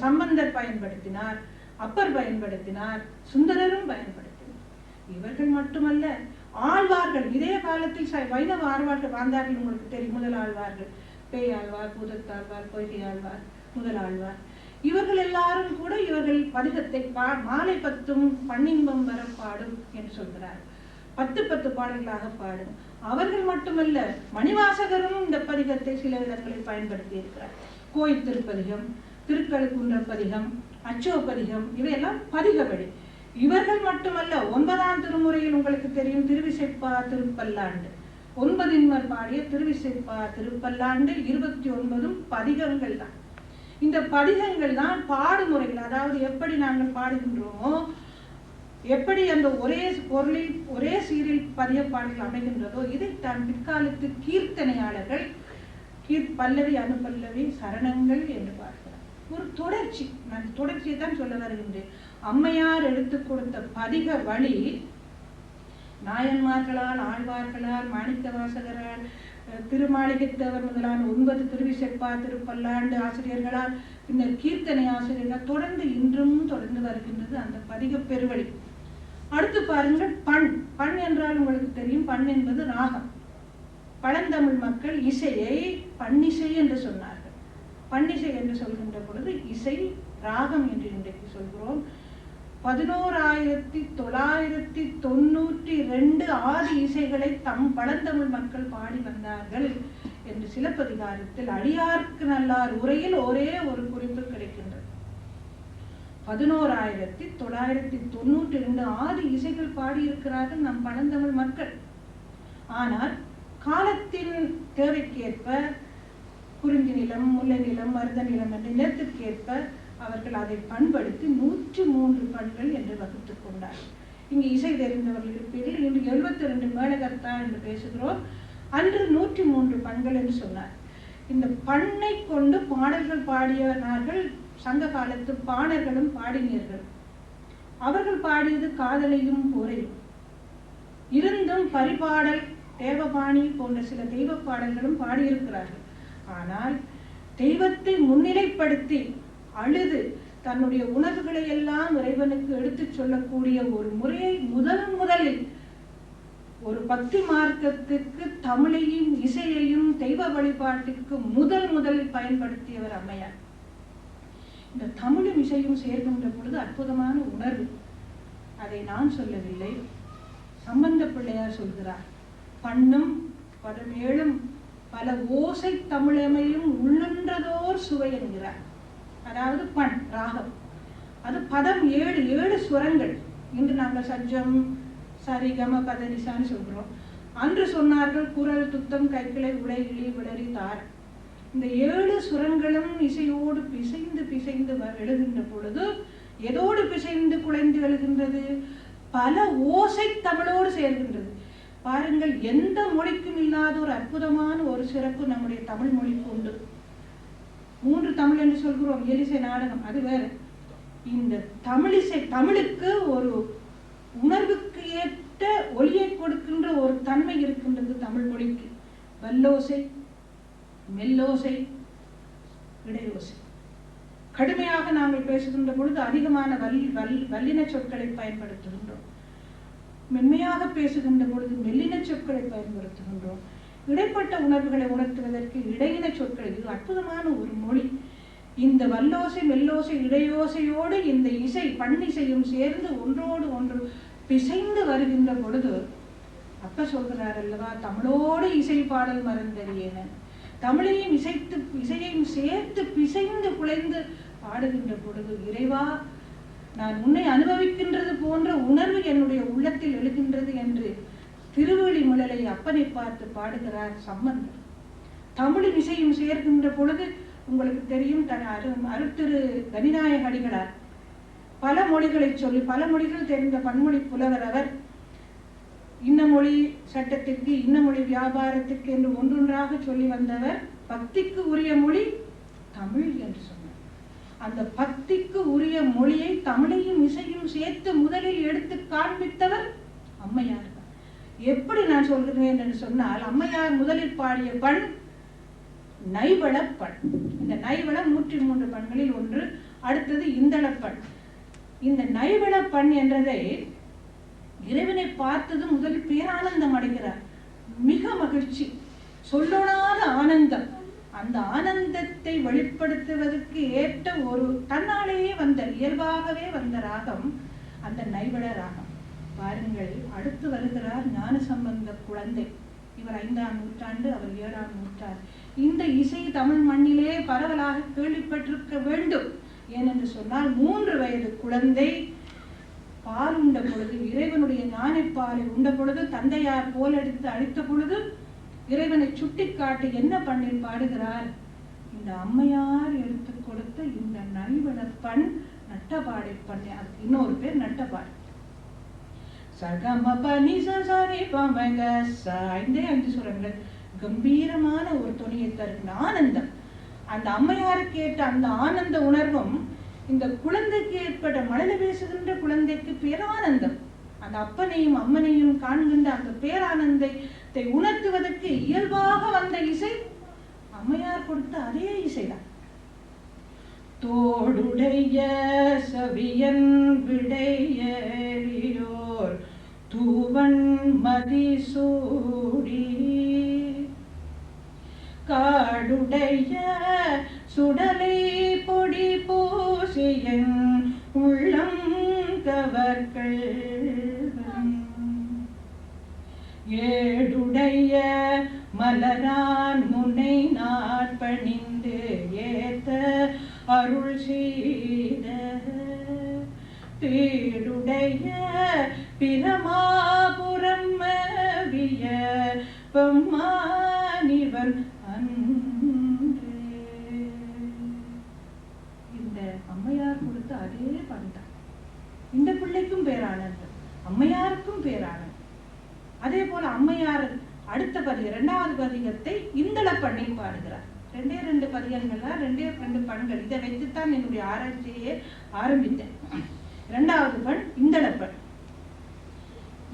சம்பந்தர் பயன்படுத்தினார், அப்பர் பயன்படுத்தினார், சுந்தரரும் பயன்படுத்தினார். இவர்கள் மட்டுமல்ல, ஆழ்வார்கள் இதே காலத்தில் வைணவ ஆழ்வார்கள் வாழ்ந்தார்கள். உங்களுக்கு தெரியும், முதல் ஆழ்வார்கள் பேயாழ்வார், பூதத்தாழ்வார், பொய்கை ஆழ்வார், முதல் ஆழ்வார். இவர்கள் எல்லாரும் கூட இவர்கள் பதிகத்தை மாலை 10 பண்ணின்பம் வர பாடும் என்று சொல்கிறார். 10 பாடல்களாக பாடும். அவர்கள் மட்டுமல்ல, மணிவாசகரும் இந்த பதிகத்தை சில இடங்களில் பயன்படுத்தி இருக்கிறார். கோயில் திருப்பதிகம், திருக்கழுக்குன்ற பதிகம், அச்சோ பதிகம், இவையெல்லாம் பதிக வழி. இவர்கள் மட்டுமல்ல, 9ஆம் திருமுறையில் உங்களுக்கு தெரியும் திருவிசைப்பா திருப்பல்லாண்டு, 9 பாடிய திருவிசைப்பா திருப்பல்லாண்டு 29 பதிகங்கள் தான். இந்த பதிகங்கள் தான் பாடுமுறைகள். அதாவது எப்படி நாங்கள் பாடுகின்றோமோ, எப்படி அந்த ஒரே பொருளில் ஒரே சீரில் பதிய பாடல்கள் அமைகின்றதோ, இதைத்தான் பிற்காலத்து கீர்த்தனையாளர்கள் பல்லவி, அனுபல்லவி, சரணங்கள் என்று பார்க்கிறார். ஒரு தொடர்ச்சி. நான் தொடர்ச்சியை தான் சொல்ல வருகின்றேன். அம்மையார் எடுத்துக் கொடுத்த பதிக வழி நாயன்மார்களால், ஆழ்வார்களால், மாணிக்க வாசகரால், திருமாளிகைத்தேவர் முதலான 9 திருவிசைப்பா திருப்பல்லாண்டு ஆசிரியர்களால், பின்னர் கீர்த்தனை ஆசிரியர்கள் தொடர்ந்து இன்றும் தொடர்ந்து வருகின்றது அந்த பதிக பெருவழி. அடுத்து பாருங்கள், பண் என்றால் உங்களுக்கு தெரியும், பண் என்பது ராகம். பழந்தமிழ் மக்கள் இசையை பன்னிசை என்று சொன்னார்கள். பன்னிசை என்று சொல்கின்ற பொழுது இசை ராகம் என்று இன்றைக்கு சொல்கிறோம். 11,992 ஆதி இசைகளை பழந்தமிழ் மக்கள் பாடி வந்தார்கள் என்று சிலப்பதிகாரத்தில் அடியார்க்கு நல்லார் உரையில் ஒரே ஒரு குறிப்பு கிடைக்கின்றது. 11,992 ஆதி இசைகள் பாடியிருக்கிறார்கள் நம் பழந்தமிழ் மக்கள். ஆனால் காலத்தின் தேவைக்கேற்ப குறிஞ்சி நிலம், முல்லை நிலம், மருத நிலம் என்ற நிலத்திற்கேற்ப அவர்கள் அதை பண்படுத்தி 103 பண்கள் என்று வகுத்துக் கொண்டார்கள். இங்கு இசை தெரிந்தவர்கள் இருப்பீர்கள். இன்று 72 மேளகர்த்தா என்று பேசுகிறோம். அன்று 103 பண்கள் என்று சொன்னார். இந்த பண்ணை கொண்டு பாடல்கள் பாடியவர்கள் சங்க காலத்து பாணர்களும் பாடினீர்கள். அவர்கள் பாடியது காதலையும் போரையும். இருந்தும் பரிபாடல், தேவபாணி போன்ற சில தெய்வ பாடல்களும் பாடியிருக்கிறார்கள். ஆனால் தெய்வத்தை முன்னிலைப்படுத்தி அழுது தன்னுடைய உணர்வுகளை எல்லாம் இறைவனுக்கு எடுத்துச் சொல்லக்கூடிய ஒரு முறையை முதலில் ஒரு பக்தி மார்க்கத்துக்கு தமிழையும் இசையையும் தெய்வ வழிபாட்டிற்கு முதலில் பயன்படுத்தியவர் அம்மையார். இந்த தமிழும் இசையும் சேர்க்கின்ற பொழுது அற்புதமான உணர்வு. அதை நான் சொல்லவில்லை, சம்பந்த பிள்ளையார் சொல்கிறார். பண்ணும் பதமேழும் பல ஓசை தமிழமையும் உள்ளன்றதோர் சுவை என்கிறார். அதாவது பண் ராகம், அது பதம் 7 சுரங்கள். இன்று நாங்கள் சஜ்ஜம், சரிகம, பதனிசான்னு சொல்கிறோம். அன்று சொன்னார்கள் குரல், துத்தம், கைக்கிளை, உடை, இழி, விளரி, தார். இந்த 7 சுரங்களும் இசையோடு பிசைந்து எழுகின்ற பொழுது எதோடு பிசைந்து குலைந்து எழுகின்றது? பல ஓசை தமிழோடு சேர்கின்றது. பாருங்கள், எந்த மொழிக்கும் இல்லாத ஒரு அற்புதமான ஒரு சிறப்பு நம்முடைய தமிழ் மொழிக்கு உண்டு. 3 தமிழ் என்று சொல்கிறோம், இயலிசை, நாடகம், அது வேற. இந்த தமிழிசை, தமிழுக்கு ஒரு உணர்வுக்கு ஏற்ற ஒலியை கொடுக்கின்ற ஒரு தன்மை இருக்கின்றது தமிழ் மொழிக்கு. வல்லோசை, மெல்லோசை, இடையோசை. கடுமையாக நாங்கள் பேசுகின்ற பொழுது அதிகமான வல்லின சொற்களை பயன்படுத்துகின்றோம். மென்மையாக பேசுகின்ற பொழுது மெல்லின சொற்களை பயன்படுத்துகின்றோம். இடைப்பட்ட உணர்வுகளை உணர்த்துவதற்கு இடையின சொற்கள். இது அற்புதமான ஒரு மொழி. இந்த வல்லோசை, மெல்லோசை, இடையோசையோடு இந்த இசை பண்ணிசையும் சேர்ந்து ஒன்றோடு ஒன்று பிசைந்து வருகின்ற பொழுது அப்ப சொல்கிறார் அல்லவா, தமிழோடு இசை பாடல் மறந்தறியேன. தமிழையும் இசையையும் சேர்த்து பிசைந்து குலைந்து பாடுகின்ற பொழுது, இறைவா, நான் உன்னை அனுபவிக்கின்றது போன்ற உணர்வு என்னுடைய உள்ளத்தில் எழுகின்றது என்று திருவெளி முழலை அப்பனை பார்த்து பாடுகிறார் சம்பந்தர். தமிழின் இசையும் சேர்க்கின்ற பொழுது உங்களுக்கு தெரியும், அருட்திரு கனிநாயக அடிகளார். பல மொழிகளை சொல்லி, பல மொழிகள் தெரிந்த பன்மொழி புலவர் அவர். இன்னமொழி சட்டத்திற்கு இன்னமொழி வியாபாரத்திற்கு என்று ஒன்றொன்றாக சொல்லி வந்தவர் பக்திக்கு உரிய மொழி தமிழ் என்று சொன்னார். அந்த பக்திக்கு உரிய மொழியை தமிழையும் இசையும் சேர்த்து முதலில் எடுத்து காண்பித்தவர் அம்மையார். எப்படி நான் சொல்கிறேன் என்று சொன்னால், அம்மையார் முதலில் பாடிய பண் நைவள பண். இந்த நைவளம் 103 பண்களில் ஒன்று. அடுத்தது இந்தளப்பண். இந்த நைவள பண் என்றதை இறைவனை பார்த்தது முதலில் பேரானந்தம் அடைகிறார். மிக மகிழ்ச்சி, சொல்லொணாத ஆனந்தம். அந்த ஆனந்தத்தை வெளிப்படுத்துவதற்கு ஏற்ற ஒரு தன்னாலேயே வந்த இயல்பாகவே வந்த ராகம் அந்த நைவள ராகம். பாருங்கள், அடுத்து வருகிறார் ஞானசம்பந்த குழந்தை. இவர் 5ஆம் நூற்றாண்டு, அவர் 7ஆம் நூற்றாண்டு. இந்த இசை தமிழ் மண்ணிலே பரவலாக கேள்விப்பட்டிருக்க வேண்டும். ஏனென்று சொன்னால் 3 வயது குழந்தை பால் உண்ட பொழுது, இறைவனுடைய ஞானப்பாலை உண்ட பொழுது, தந்தையார் போல் எடுத்து அழித்த பொழுது இறைவனை சுட்டி காட்டி என்ன பண்ணில் பாடுகிறார்? இந்த அம்மையார் எடுத்து கொடுத்த இந்த நல்வள பண் நட்டபாடை பண்ண. அதுக்கு இன்னொரு பேர் நட்டபாடு. சகம பனி சரி பமக 5 சுரங்கள் கம்பீரமான ஒரு துணியை தரும் ஆனந்தம். அந்த அம்மையாருக்கு ஏற்ற அந்த ஆனந்த உணர்வும் இந்த குழந்தைக்கு ஏற்பட்ட மழலை பேசுகின்ற குழந்தைக்கு பேரானந்தம். அந்த அப்பனையும் அம்மனையும் காண்கின்ற அந்த பேரானந்தத்தை உணர்த்துவதற்கு இயல்பாக வந்த இசை அம்மையார் கொடுத்த அதே இசைதான். தோடுடைய சவியன் விடையோர் தூவன் மதிசூடி காடுடைய சுடலை பொடி பூசியன் உள்ளம் கவர்கள் ஏடுடைய மலரான் முனை நாட்பணிந்து ஏத்த அருள் செய்த பேடுடைய பிரமாபுரம் விய பெம்மானிவன் அன்று. இந்த அம்மையார் கொடுத்த அதே பண்தான். இந்த பிள்ளைக்கும் பேரானந்தம், அம்மையாருக்கும் பேரானந்தம். அதே போல அம்மையார் அடுத்த பதிகம் 2வது பதிகத்தை இந்தள பண்ணி பாடுகிறார். 2 பதிகங்கள்ல 2 பண்கள். இதை வைத்துத்தான் என்னுடைய ஆராய்ச்சியை ஆரம்பித்தேன். 2வது பண் இந்தளப்பண்.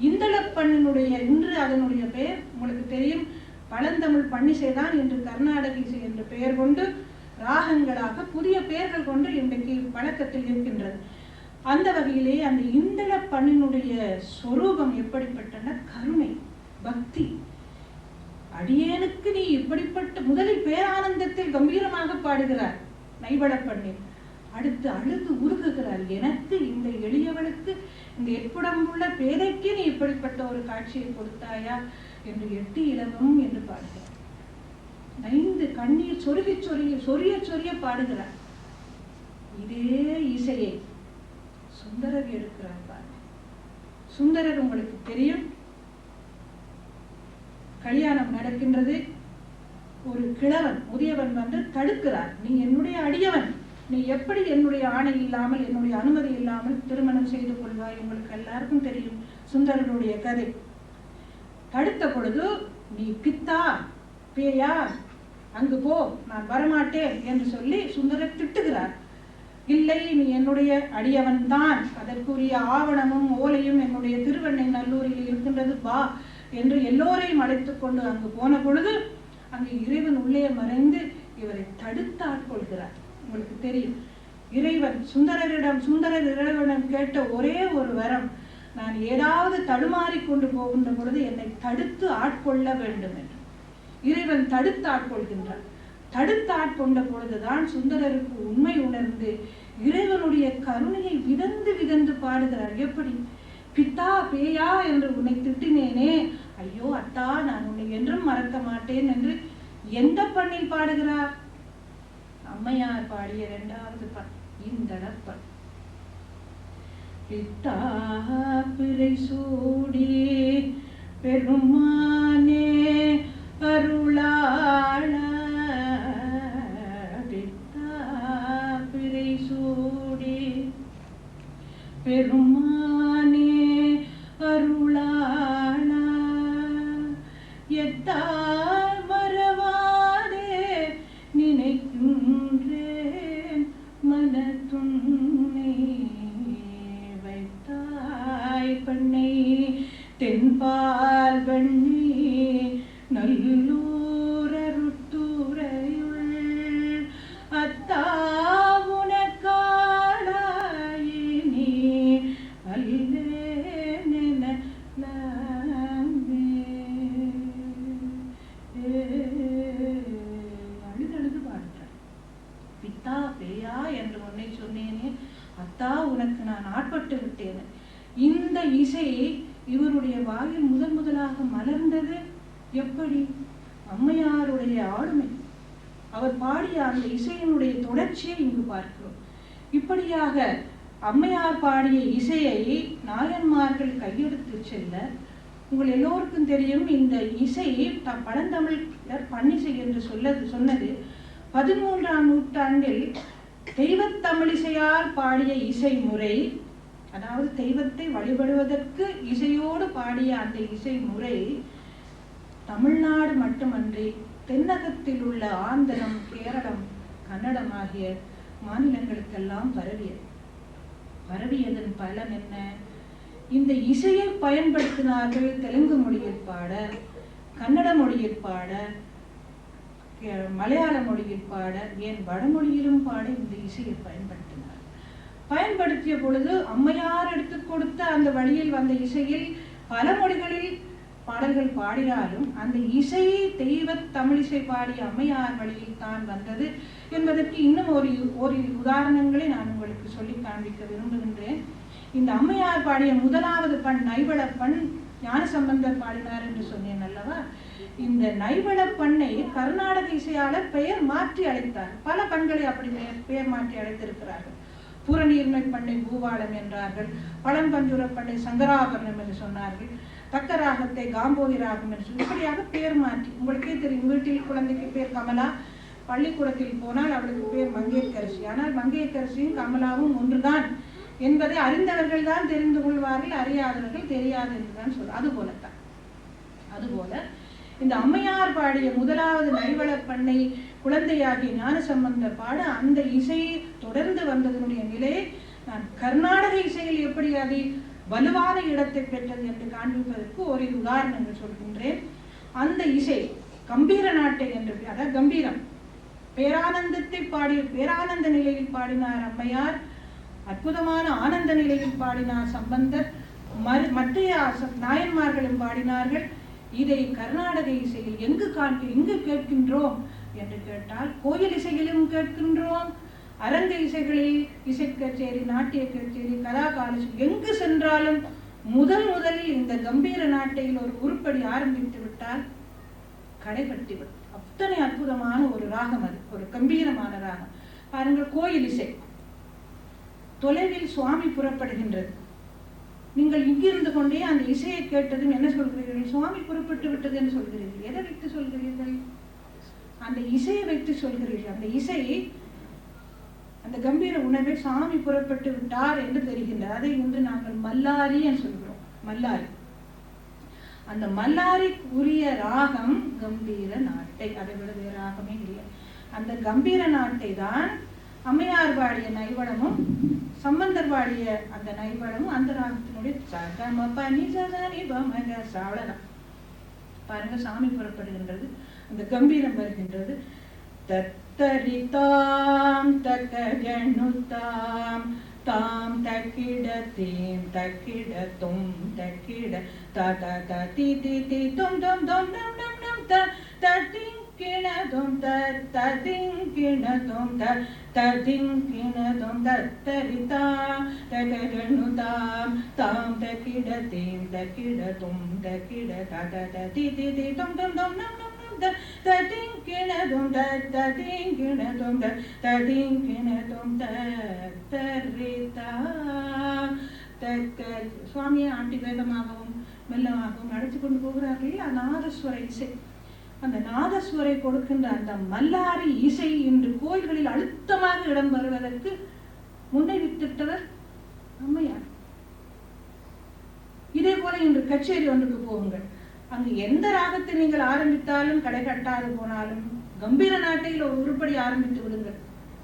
இந்தளப்பண்ணினுடைய இன்று அதனுடைய பெயர் உங்களுக்கு தெரியும், பழந்தமிழ் பன்னிசைதான் என்று கர்நாடக இசை என்ற பெயர் கொண்டு ராகங்களாக புதிய பெயர்கள் கொண்டு இன்றைக்கு பழக்கத்தில் இருக்கின்றது. அந்த வகையிலே அந்த இந்தள பண்ணினுடைய சொரூபம் எப்படிப்பட்டன? கருணை, பக்தி. அடியேனுக்கு நீ இப்படிப்பட்ட முதலில் பேரானந்தத்தில் கம்பீரமாக பாடுகிறார் நைவள பண்ணில். அடுத்து அழுது உருகுகிறார், எனக்கு இந்த எளியவளுக்கு, இந்த எட்புடம்புள்ள பேதைக்கு நீ இப்படிப்பட்ட ஒரு காட்சியை கொடுத்தாயா என்று எட்டி இலவம் என்று பாடுகிறார். 5 கண்ணீர் சொரிய பாடுகிறார். இதே இசையை சுந்தரர் எடுக்கிறார். சுந்தரர் உங்களுக்கு தெரியும், கல்யாணம் நடக்கின்றது. ஒரு கிழவன் முதியவன் வந்து தடுக்கிறார். நீ என்னுடைய அடியவன், நீ எப்படி என்னுடைய ஆணை இல்லாமல் என்னுடைய அனுமதி இல்லாமல் திருமணம் செய்து கொள்வாய்? உங்களுக்கு எல்லாருக்கும் தெரியும் சுந்தரனுடைய கதை. தடுத்த பொழுது நீ பித்தா பேயா, அங்கு போ, நான் வரமாட்டேன் என்று சொல்லி சுந்தரர் திட்டுகிறார். இல்லை, நீ என்னுடைய அடியவன் தான், அதற்குரிய ஆவணமும் ஓலையும் என்னுடைய திருவண்ணை நல்லூரில் இருக்கின்றது, வா என்று எல்லோரையும் அழைத்துக் கொண்டு அங்கு போன பொழுது அங்கு இறைவன் உள்ளே மறைந்து இவரை தடுத்து ஆட்கொள்கிறார். உங்களுக்கு தெரியும், இறைவன் சுந்தரர் இறைவனிடம் கேட்ட ஒரே ஒரு வரம், நான் ஏதாவது தடுமாறி கொண்டு போகின்ற பொழுது என்னை தடுத்து ஆட்கொள்ள வேண்டும் என்று. இறைவன் தடுத்து ஆட்கொள்கின்றார். தடுத்து ஆட்கொண்ட பொழுதுதான் சுந்தரருக்கு உண்மை உணர்ந்து இறைவனுடைய கருணையை விதந்து விதந்து பாடுகிறார். எப்படி? பித்தா பேயா என்று உன்னை திட்டினேனே, ஐயோ அத்தா, நான் உன்னை என்றும் மறக்க மாட்டேன் என்று எந்த பண்ணில் பாடுகிறார்? அம்மையார் பாடிய 2வது பண் இந்தளப்பண். பித்தா பிறை சூடி பெருமானே அருளாள, பித்தா பிறை சூடி பெருமானே அருளாள, தென்பால் வெண்ணி நல்லூரருத்துறையுள் அத்தாவுனக்காளாயினி அல்லேனென அழுதழுது பாடுறார். பித்தா பேயா என்று உன்னை சொன்னேனே, அத்தா உனக்கு நான் ஆட்பட்டு விட்டேன். இந்த இசை இவருடைய வாயில் முதலாக மலர்ந்தது எப்படி? அம்மையாருடைய ஆளுமை, அவர் பாடிய அந்த இசையினுடைய தொடர்ச்சியை இங்கு பார்க்கிறோம். இப்படியாக அம்மையார் பாடிய இசையை நாயன்மார்கள் கையெடுத்து செல்ல, உங்கள் எல்லோருக்கும் தெரியும், இந்த இசை பழந்தமிழர் பன்னிசை என்று சொன்னது 13ஆம் நூற்றாண்டில் தெய்வத்தமிழிசையால் பாடிய இசை முறை, அதாவது தெய்வத்தை வழிபடுவதற்கு இசையோடு பாடிய அந்த இசை முறை தமிழ்நாடு மட்டுமன்றி தென்னகத்தில் உள்ள ஆந்திரம், கேரளம், கன்னடம் ஆகிய மாநிலங்களுக்கெல்லாம் பரவியதன் பலன் என்ன? இந்த இசையை பயன்படுத்தினார்கள் தெலுங்கு மொழியில் பாட, கன்னட மொழியில் பாட, மலையாள மொழியில் பாட, ஏன் வடமொழியிலும் பாட இந்த இசையை பயன்படுத்தினார். பயன்படுத்திய பொழுது அம்மையார் எடுத்து கொடுத்த அந்த வழியில் வந்த இசையில் பல மொழிகளில் பாடல்கள் பாடினாலும் அந்த இசை தெய்வ தமிழிசை பாடிய அம்மையார் வழியில் தான் வந்தது என்பதற்கு இன்னும் ஒரு உதாரணங்களை நான் உங்களுக்கு சொல்லி காண்பிக்க விரும்புகின்றேன். இந்த அம்மையார் பாடிய முதலாவது பண் நைவள பண் ஞானசம்பந்தர் பாடினார் என்று சொன்னேன் அல்லவா? இந்த நைவள பண்ணை கர்நாடக இசையாளர் பெயர் மாற்றி அழைத்தார். பல பண்களை அப்படி பெயர் மாற்றி அழைத்திருக்கிறார்கள். பூரணீர்மை பண்ணை பூவாளம் என்றார்கள், பழம்பஞ்சுர பண்ணை சங்கராபரணம் என்று சொன்னார்கள், தக்க ராகத்தை காம்போதி ராகம் என்று சொல்லி இப்படியாக பெயர் மாற்றி. உங்களுக்கே தெரியும், வீட்டில் குழந்தைக்கு பேர் கமலா, பள்ளிக்கூடத்தில் போனால் அவளுக்கு பேர் மங்கையர்கரசி. ஆனால் மங்கையர்கரசியும் கமலாவும் ஒன்றுதான் என்பதை அறிந்தவர்கள் தான் தெரிந்து கொள்வார்கள், அறியாதவர்கள் தெரியாது என்றுதான் சொல்ற. அதுபோல இந்த அம்மையார் பாடிய முதலாவது நைவள பண்ணை குழந்தையாகிய ஞானசம்பந்தர் பாட அந்த இசை தொடர்ந்து வந்ததனுடைய நிலையை நான் கர்நாடக இசையில் எப்படி அது வலுவான இடத்தை பெற்றது என்று காண்பிப்பதற்கு ஒரு உதாரணங்கள் சொல்கின்றேன். அந்த இசை கம்பீர நாட்டை என்று, அதாவது கம்பீரம், பேரானந்தத்தை பாடிய பேரானந்த நிலையில் பாடினார் அம்மையார், அற்புதமான ஆனந்த நிலையில் பாடினார் சம்பந்தர், மற்ற நாயன்மார்களும் பாடினார்கள். இதை கர்நாடக இசையில் எங்கு கேட்கின்றோம் என்று கேட்டால் கோயில் இசையிலும் கேட்கின்றோம், அரங்க இசைகளில், இசை கச்சேரி, நாட்டிய கச்சேரி, கலா காலேஜ் எங்கு சென்றாலும் முதலில் இந்த கம்பீர நாட்டையில் ஒரு உருப்படி ஆரம்பித்து விட்டால் கடைகட்டிவிடும். அத்தனை அற்புதமான ஒரு ராகம் அது, ஒரு கம்பீரமான ராகம். பாருங்கள், கோயில் இசை தொலைவில் சுவாமி புறப்படுகின்றது. நீங்கள் இங்கிருந்து கொண்டே அந்த இசையை கேட்டதும் என்ன சொல்கிறீர்கள்? சுவாமி புறப்பட்டு விட்டது என்று சொல்கிறீர்கள். எதை வைத்து சொல்கிறீர்கள்? அந்த இசையை வைத்து சொல்கிறீர்கள். அந்த இசை, அந்த கம்பீர உணர்வை சாமி புறப்பட்டு விட்டார் என்று தெரிகின்றது. அதை இன்று நாங்கள் மல்லாரி என்று சொல்கிறோம். மல்லாரி, அந்த மல்லாரி உரிய ராகம் கம்பீர நாட்டை, அதை விட வேறு ராகமே இல்லை. அந்த கம்பீர நாட்டை தான் அம்மையார் பாடிய நைவளமும் சம்பந்தர் பாடிய அந்த நைவளமும் அந்த ராகத்தினுடைய சாவளதான். பாருங்க, சாமி புறப்படுகின்றது, அந்த கம்பீரம் வருகின்றது. தத்தரிதாம் தக்ககணுதாம் தாம் தக்கிட தீம் தக்கிட தும் தக்கிட தத ததி தி தும் தும் தும் நம் நம் நம் த ததிங்கிணதும் ததிங்கிணதும் ததிங்கிணதும் தத்தரிதாம் தக்ககணுதாம் தாம் தக்கிட தீம் தக்கிட தும் தக்கிட தத ததி தி தும் தும் தும் நம் நம் ததிங்கிணதும் ததிங்கிணதும் ததிங்கிணதும் தத்தரிதாம். சுவாமியை ஆட்டி வேகமாகவும் மெல்லமாகவும் அழைத்து கொண்டு போகிறார்கள். நாதஸ்வர இசை, அந்த நாதஸ்வரை கொடுக்கின்ற அந்த மல்லாரி இசை இன்று கோயில்களில் அழுத்தமாக இடம் வருவதற்கு முன்னெடுத்திட்டவர் அம்மையார். இதே போல இன்று கச்சேரி ஒன்றுக்கு போகுங்கள், அங்கு எந்த ராகத்தை நீங்கள் ஆரம்பித்தாலும் கடை கட்டாது போனாலும் கம்பீர நாட்டையில் ஒரு உருப்படி ஆரம்பித்து விடுங்கள்,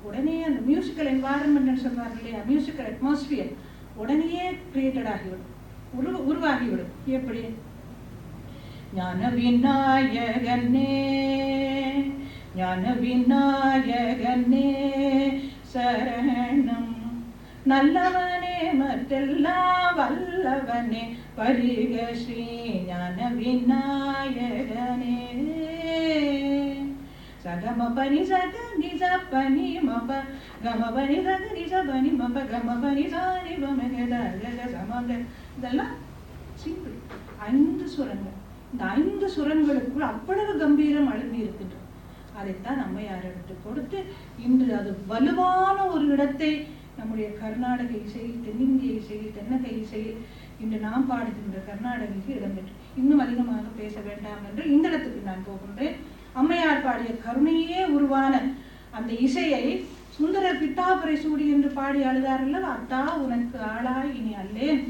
உடனே அந்த மியூசிக்கல் என்வாயன்மெண்ட் சொல்வார்கள் இல்லையா, மியூசிக்கல் அட்மாஸ்பியர் உடனே கிரியேட்டட் ஆகிவிடும். உருவாகிவிடும். எப்படி? ஞான விநாயகனே ஞான விநாயகனே சரணம், நல்லவனே மற்றெல்லாம் வல்லவனே பரிக ஸ்ரீ ஞான விநாயகனே. சகம பனி சக நிச பனி மப கம பனி சக நிச பனி மப கம பனி சாரி பமக சமக. இதெல்லாம் சிம்பிள் 5 சுரங்கள். இந்த 5 சுரங்களுக்குள் அவ்வளவு கம்பீரம் அழுந்தி இருக்கின்றது. அதைத்தான் அம்மையார் எடுத்து கொடுத்து இன்று அது வலுவான ஒரு இடத்தை நம்முடைய கர்நாடக இசையில், தென்னிந்திய இசையில், தென்னக இசையில் இன்று நாம் பாடுகின்ற கர்நாடகைக்கு இடம்பெற்று. இன்னும் அதிகமாக பேச வேண்டாம் என்று இந்த இடத்துக்கு நான் போகின்றேன். அம்மையார் பாடிய கருணையே உருவான அந்த இசையை சுந்தரர் பித்தாபுரை சூடி என்று பாடி அழுதார் அல்லவா, அத்தா உனக்கு ஆளாய் இனி அல்லேன்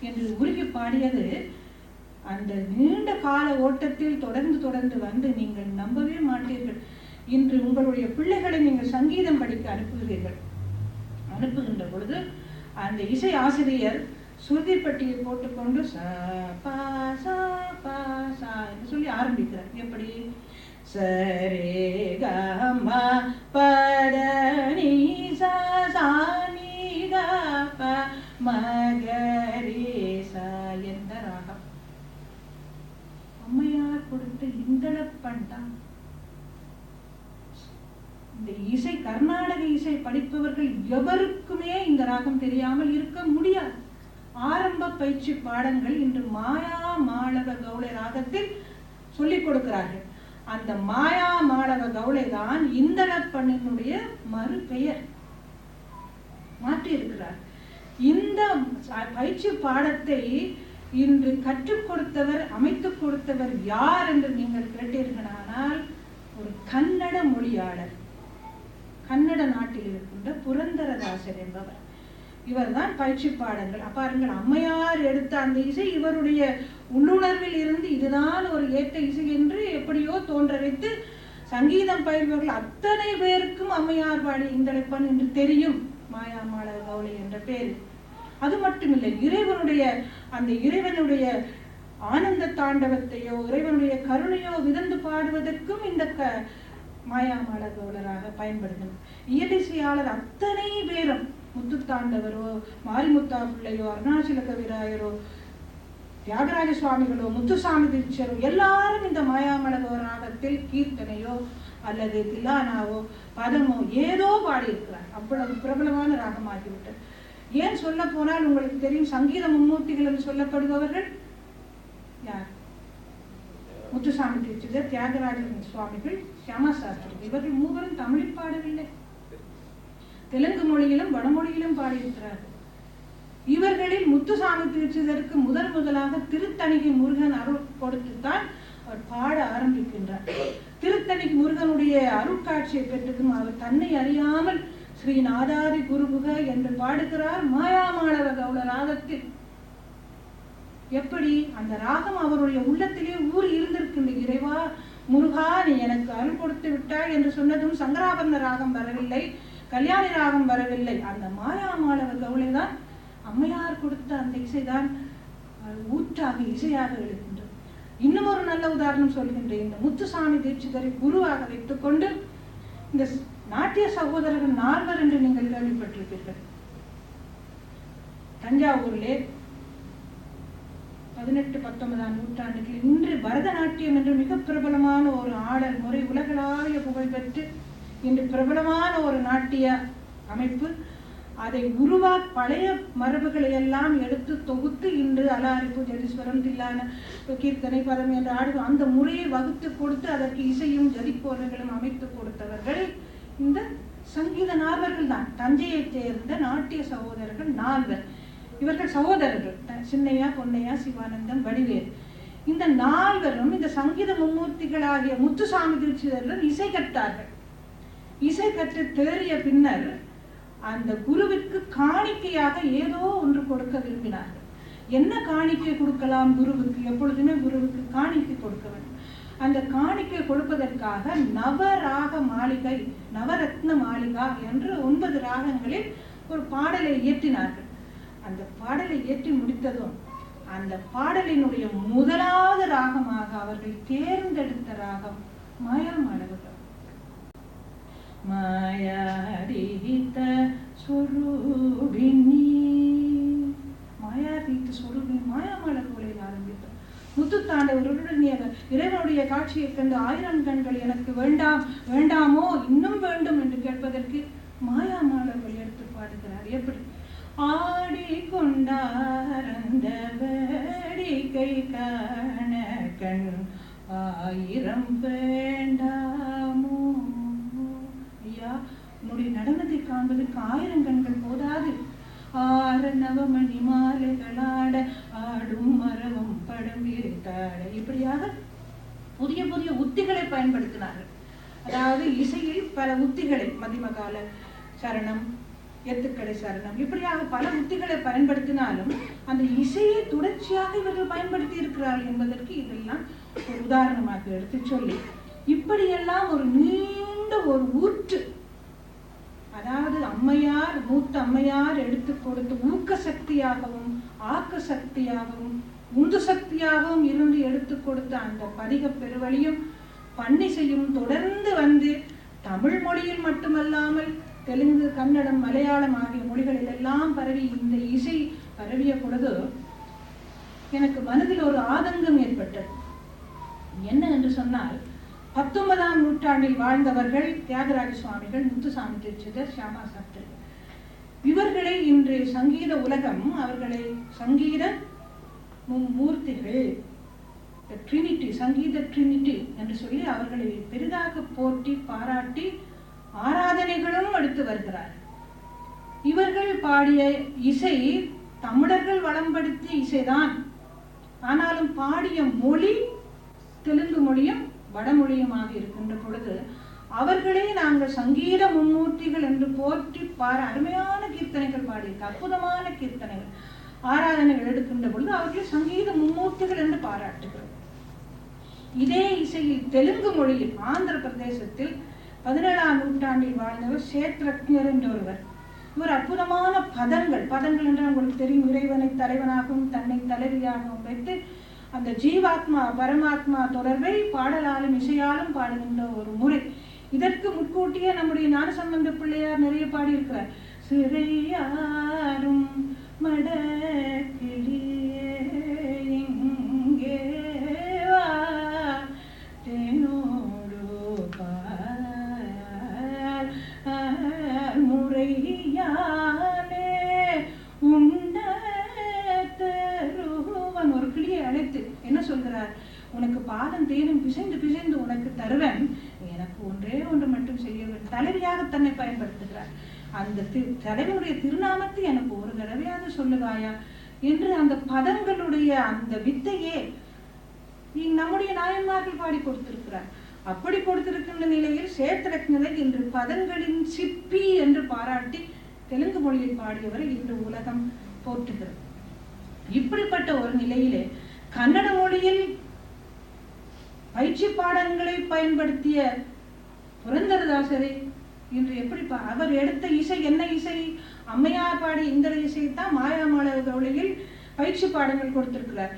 என்று உருகி பாடியது அந்த நீண்ட கால ஓட்டத்தில் தொடர்ந்து வந்து நீங்கள் நம்பவே மாட்டீர்கள். இன்று உங்களுடைய பிள்ளைகளை நீங்கள் சங்கீதம் படிக்க அனுப்புகின்ற பொழுது அந்த இசை ஆசிரியர் சுருதி பட்டியை போட்டுக்கொண்டு ச பா சா பா சா என்று சொல்லி ஆரம்பிக்கிறார். எப்படி? சரே க ம பத நீ சா சா நீ த ப ம க ரே சா. எந்த ராகம்? அம்மையார் கொடுத்த இந்தளப்பண் தான். இந்த இசை, கர்நாடக இசை படிப்பவர்கள் எவருக்குமே இந்த ராகம் தெரியாமல் இருக்க முடியாது. ஆரம்ப பயிற்சி பாடங்கள் இன்று மாயா மாளவ கௌளை ராகத்தில் சொல்லிக் கொடுக்கிறார்கள். அந்த மாயா மாளவ கௌளை தான் இந்தளப்பண்ணினுடைய மறு பெயர் மாற்றி இருக்கிறார். இந்த பயிற்சி பாடத்தை இன்று கற்றுக் கொடுத்தவர், அமைத்துக் கொடுத்தவர் யார் என்று நீங்கள் கேட்டீர்களானால் ஒரு கன்னட மொழியாளர், கன்னட நாட்டில் இருக்கின்ற புரந்தரதாசர் என்பவர். இவர்தான் பயிற்சி பாடங்கள். பாருங்கள், அம்மையார் எடுத்த அந்த இசை இவருடைய உள்ளுணர்வில் இருந்து இதுதான் ஒரு ஏற்ற இசை என்று எப்படியோ தோன்ற வைத்து சங்கீதம் பயில்பவர்கள் அத்தனை பேருக்கும் அம்மையார் பாடி இந்தளப்பன் என்று தெரியும். மாயா மாளவ கௌளை என்ற பேர். அது மட்டுமில்லை, இறைவனுடைய ஆனந்த தாண்டவத்தையோ இறைவனுடைய கருணையோ விதந்து பாடுவதற்கும் இந்த மாயா மாளவ கௌளராக பயன்படுகிறது. இயலிசையாளர் அத்தனை பேரும், முத்துத்தாண்டவரோ மாரிமுத்தா பிள்ளையோ அருணாச்சல கவிராயரோ தியாகராஜ சுவாமிகளோ முத்துசாமி தீட்சரோ எல்லாரும் இந்த மாயா மாளவ ராகத்தில் கீர்த்தனையோ அல்லது தில்லானாவோ பதமோ ஏதோ பாடி இருக்கிறார். அவ்வளவு பிரபலமான ராகமாகிவிட்டது. ஏன் சொல்ல போனால் உங்களுக்கு தெரியும், சங்கீத மும்மூர்த்திகள் என்று சொல்லப்படுபவர்கள் யார்? முத்துசாமி தீட்சிதர், தியாகராஜ சுவாமிகள், சியாமா சாஸ்திரி. இவர்கள் மூவரும் தமிழில் பாடவில்லை, தெலுங்கு மொழியிலும் வடமொழியிலும் பாடியிருக்கிறார்கள். இவர்களில் முத்துசாமி தீட்சிதருக்கு முதலாக திருத்தணிகை முருகன் அருள் கொடுத்துத்தான் அவர் பாட ஆரம்பிக்கின்றார். திருத்தணிகை முருகனுடைய அருட்காட்சியை பெற்றதும் அவர் தன்னை அறியாமல் ஸ்ரீநாதாதி குருபுக என்று பாடுகிறார் மாயா மாளவ கௌள ராகத்தில். எப்படி அந்த ராகம் அவருடைய உள்ளத்திலே ஊறி இருந்திருக்கின்ற. இறைவா முருகா, நீ எனக்கு அருள் கொடுத்து விட்டாய் என்று சொன்னதும் சங்கராபரண ராகம் வரவில்லை, கல்யாணி ராகம் வரவில்லை. அந்த மாயா மாளவ கௌளை தான் அம்மையார் கொடுத்த அந்த இசைதான் ஊற்றாக இசையாக எழுகின்றது. இன்னும் ஒரு நல்ல உதாரணம் சொல்கின்றேன். இந்த முத்துசாமி தீட்சிதரை குருவாக வைத்துக் கொண்டு இந்த நாட்டிய சகோதரர்கள் 4 என்று நீங்கள் கேள்விப்பட்டிருப்பீர்கள். தஞ்சாவூரிலே 18-19ஆம் நூற்றாண்டுகளில் இன்று பரதநாட்டியம் என்று மிக பிரபலமான ஒரு ஆடல் முறை, உலகளாவிய புகழ்பெற்று இன்று பிரபலமான ஒரு நாட்டிய அமைப்பு. அதை பழைய மரபுகளை எல்லாம் எடுத்து தொகுத்து இன்று அலாரிப்பு, ஜதீஸ்வரம், தில்லான, கீர்த்தனை, பதம் என்று ஆடுவோம். அந்த முறையை வகுத்து கொடுத்து அதற்கு இசையும் ஜதிப்போர்களும் அமைத்து கொடுத்தவர்கள் இந்த சங்கீத நால்வர்கள் தான். தஞ்சையைச் சேர்ந்த நாட்டிய சகோதரர்கள் 4. இவர்கள் சகோதரர்கள் சின்னையா, பொன்னையா, சிவானந்தம், வடிவேல். இந்த 4 இந்த சங்கீத மும்மூர்த்திகளாகிய முத்துசாமி தீட்சிதர்கள் இசை கற்றார்கள். இசை கற்று தேறிய பின்னர் அந்த குருவிற்கு காணிக்கையாக ஏதோ ஒன்று கொடுக்க விரும்பினார்கள். என்ன காணிக்கை கொடுக்கலாம் குருவுக்கு? எப்பொழுதுமே குருவுக்கு காணிக்கை கொடுக்க வேண்டும். அந்த காணிக்கை கொடுப்பதற்காக நவராக மாளிகை, நவரத்ன மாளிகா என்று 9 ராகங்களில் ஒரு பாடலை இயற்றினார்கள். அந்த பாடலை இயற்றி முடித்ததும் அந்த பாடலினுடைய முதலாவது ராகமாக அவர்கள் தேர்ந்தெடுத்த ராகம் மாயாமாளவர்கள். மாயாரீத சொரூபினி, மாயாரீத சொரூபினி மாயாமாளவர்களில் ஆரம்பித்தார். முத்துத்தாண்டவருடன் இறைவனுடைய காட்சியை கண்டு 1000 கண்கள் எனக்கு வேண்டாம் வேண்டாமோ இன்னும் வேண்டும் என்று கேட்பதற்கு மாயாமாளவர்கள் எடுத்து பாடுகிறார். எப்படி? ஆடிக்கொண்டாரந்த வேடிக்கை காண கண் 1000 வேண்டாமோ. ஐயா, உன்னுடைய நடனத்தை காண்பதற்கு 1000 கண்கள் போதாது. 6 நவமணி மாலைகளாட ஆடும் மரவும் படம் விரித்தாட. இப்படியாக புதிய புதிய உத்திகளை பயன்படுத்தினார்கள். அதாவது இசையில் பல உத்திகளை, மதிமகால சரணம், எத்துக்கடை சரணம், இப்படியாக பல உத்திகளை பயன்படுத்தினாலும் அந்த இசையை தொடர்ச்சியாக இவர்கள் பயன்படுத்தி இருக்கிறார்கள் என்பதற்கு இதெல்லாம் ஒரு உதாரணமாக எடுத்து சொல்லி, இப்படியெல்லாம் ஒரு நீண்ட ஒரு ஊற்று, அதாவது அம்மையார், மூத்த அம்மையார் எடுத்து கொடுத்த ஊக்க சக்தியாகவும் ஆக்க சக்தியாகவும் உந்து சக்தியாகவும் இருந்து எடுத்து கொடுத்த அந்த பதிக பெருவழியும் பன்னிசையும் தொடர்ந்து வந்து தமிழ் மொழியில் மட்டுமல்லாமல் தெலுங்கு, கன்னடம், மலையாளம் ஆகிய மொழிகளில் எல்லாம் பரவி இந்த இசை பரவிய பொழுது எனக்கு மனதில் ஒரு ஆதங்கம் ஏற்பட்டது. என்ன என்று சொன்னால், 19ஆம் நூற்றாண்டில் வாழ்ந்தவர்கள் தியாகராஜ சுவாமிகள், முத்துசாமி தீட்சிதர், சியாமா சாஸ்திரி, இவர்களை இன்று சங்கீத உலகம் அவர்களை சங்கீத மூர்த்திகள், ட்ரினிட்டி, சங்கீத ட்ரினிட்டி என்று சொல்லி அவர்களை பெரிதாக போற்றி பாராட்டி ஆராதனைகளும் எடுத்து வருகிறார். இவர்கள் பாடிய இசை தமிழர்கள் வளம்படுத்திய இசைதான். ஆனாலும் பாடிய மொழி தெலுங்கு மொழியும் வடமொழியுமாக இருக்கின்ற பொழுது அவர்களே நாங்கள் சங்கீத மும்மூர்த்திகள் என்று போற்றி அருமையான கீர்த்தனைகள் பாடியிருக்க, அற்புதமான கீர்த்தனைகள், ஆராதனைகள் எடுக்கின்ற பொழுது அவர்களை சங்கீத மும்மூர்த்திகள் என்று பாராட்டுகிறோம். இதே இசையில் தெலுங்கு மொழியில் ஆந்திர பிரதேசத்தில் 17ஆம் நூற்றாண்டில் வாழ்ந்தவர் சேத்ரக்ஞர் என்ற ஒருவர். இவர் அற்புதமான பதங்கள் என்றால் உங்களுக்கு தெரியும், இறைவனை தலைவனாகவும் தன்னை தலைவியாகவும் வைத்து அந்த ஜீவாத்மா பரமாத்மா தொடர்பை பாடலாலும் இசையாலும் பாடுகின்ற ஒரு முறை. இதற்கு முன்கூட்டியே நம்முடைய ஞானசம்பந்த பிள்ளையார் நிறைய பாடியிருக்கிறார். சிறையாரும் மடக்கிளியே இங்கே வா தேனோடு பார் முறையாலே உண்ண தருவன். ஒரு கிளியை அழைத்து என்ன சொல்கிறார்? உனக்கு பாலும் தேனும் பிசைந்து பிசைந்து உனக்கு தருவன், எனக்கு ஒன்றே ஒன்று மட்டும் செய்ய வேண்டும். தலைவியாக தன்னை பயன்படுத்துகிறார். அந்த தலைவனுடைய திருநாமத்தை எனக்கு ஒரு தடவையாக சொல்லுவாயா என்று அந்த பதங்களுடைய அந்த வித்தையே நம்முடைய நாயன்மார்கள் பாடி கொடுத்திருக்கிறார். அப்படி கொடுத்திருக்கின்ற நிலையில் சேத்ரக்ஞரை இன்று பதங்களின் சிப்பி என்று பாராட்டி தெலுங்கு மொழியில் பாடியவரை இன்று உலகம் போற்றுகிறது. இப்படிப்பட்ட ஒரு நிலையிலே கன்னட மொழியில் பயிற்சி பாடங்களை பயன்படுத்திய புரந்தரதாசரை இன்று எப்படி அவர் எடுத்த இசை என்ன இசை? அம்மையார் பாடி இந்த இசைத்தான் மாயாமாளவர்களில் பயிற்சி பாடங்கள் கொடுத்திருக்கிறார்.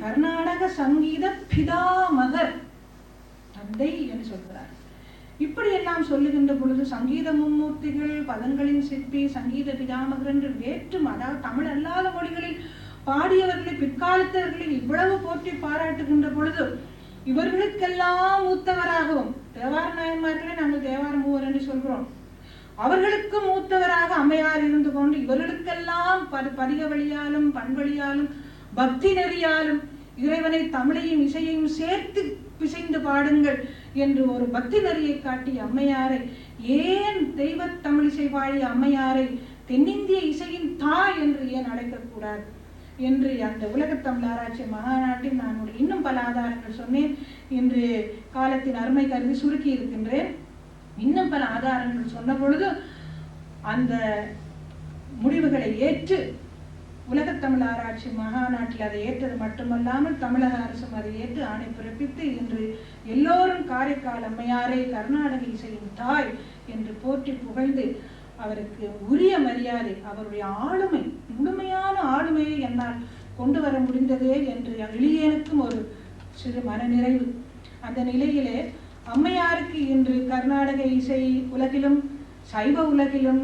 கர்நாடக சங்கீத பிதாமகர், தந்தை என்று சொல்கிறார். இப்படி எல்லாம் சொல்லுகின்ற பொழுது சங்கீத மும்மூர்த்திகள், பதங்களின் சிற்பி, சங்கீத பிதாமகர் என்று வேற்றும், அதாவது தமிழ் அல்லாத மொழிகளில் பாடியவர்களை பிற்காலத்தவர்களை இவ்வளவு போற்றி பாராட்டுகின்ற பொழுது இவர்களுக்கெல்லாம் மூத்தவராகவும், தேவார நாயன்மார்களை நாங்கள் தேவார மூவர் என்று சொல்கிறோம், அவர்களுக்கு மூத்தவராக அம்மையார் இருந்து கொண்டு இவர்களுக்கெல்லாம் பதிக வழியாலும் பண்வழியாலும் பக்தி நெறியாலும் இறைவனை தமிழையும் இசையையும் சேர்த்து பிசைந்து பாடுங்கள் என்று ஒரு பக்தி நெறியை காட்டிய அம்மையாரை, ஏன் தெய்வ தமிழிசை பாடிய அம்மையாரை தென்னிந்திய இசையின் தாய் என்று ஏன் அழைக்கக்கூடாது என்று அந்த உலகத்தமிழ் ஆராய்ச்சி மகாநாட்டில் நான் இன்னும் பல ஆதாரங்கள் சொன்னேன். இன்று காலத்தின் அருமை கருதி சுருக்கி இருக்கின்றேன். இன்னும் பல ஆதாரங்கள் சொன்ன பொழுது அந்த முடிவுகளை ஏற்று உலகத்தமிழ் ஆராய்ச்சி மகாநாட்டில் அதை ஏற்றது மட்டுமல்லாமல் தமிழக அரசும் அதை ஏற்று ஆணை பிறப்பித்து இன்று எல்லோரும் காரைக்கால் அம்மையாரை கர்நாடக இசையின் தாய் என்று போற்றி புகழ்ந்து அவருக்கு உரிய மரியாதை, அவருடைய ஆளுமை, முழுமையான ஆளுமையை என்னால் கொண்டு வர முடிந்ததே என்று எளியனுக்கும் ஒரு சிறு மனநிறைவு. அந்த நிலையிலே அம்மையாருக்கு இன்று கர்நாடக இசை உலகிலும், சைவ உலகிலும்,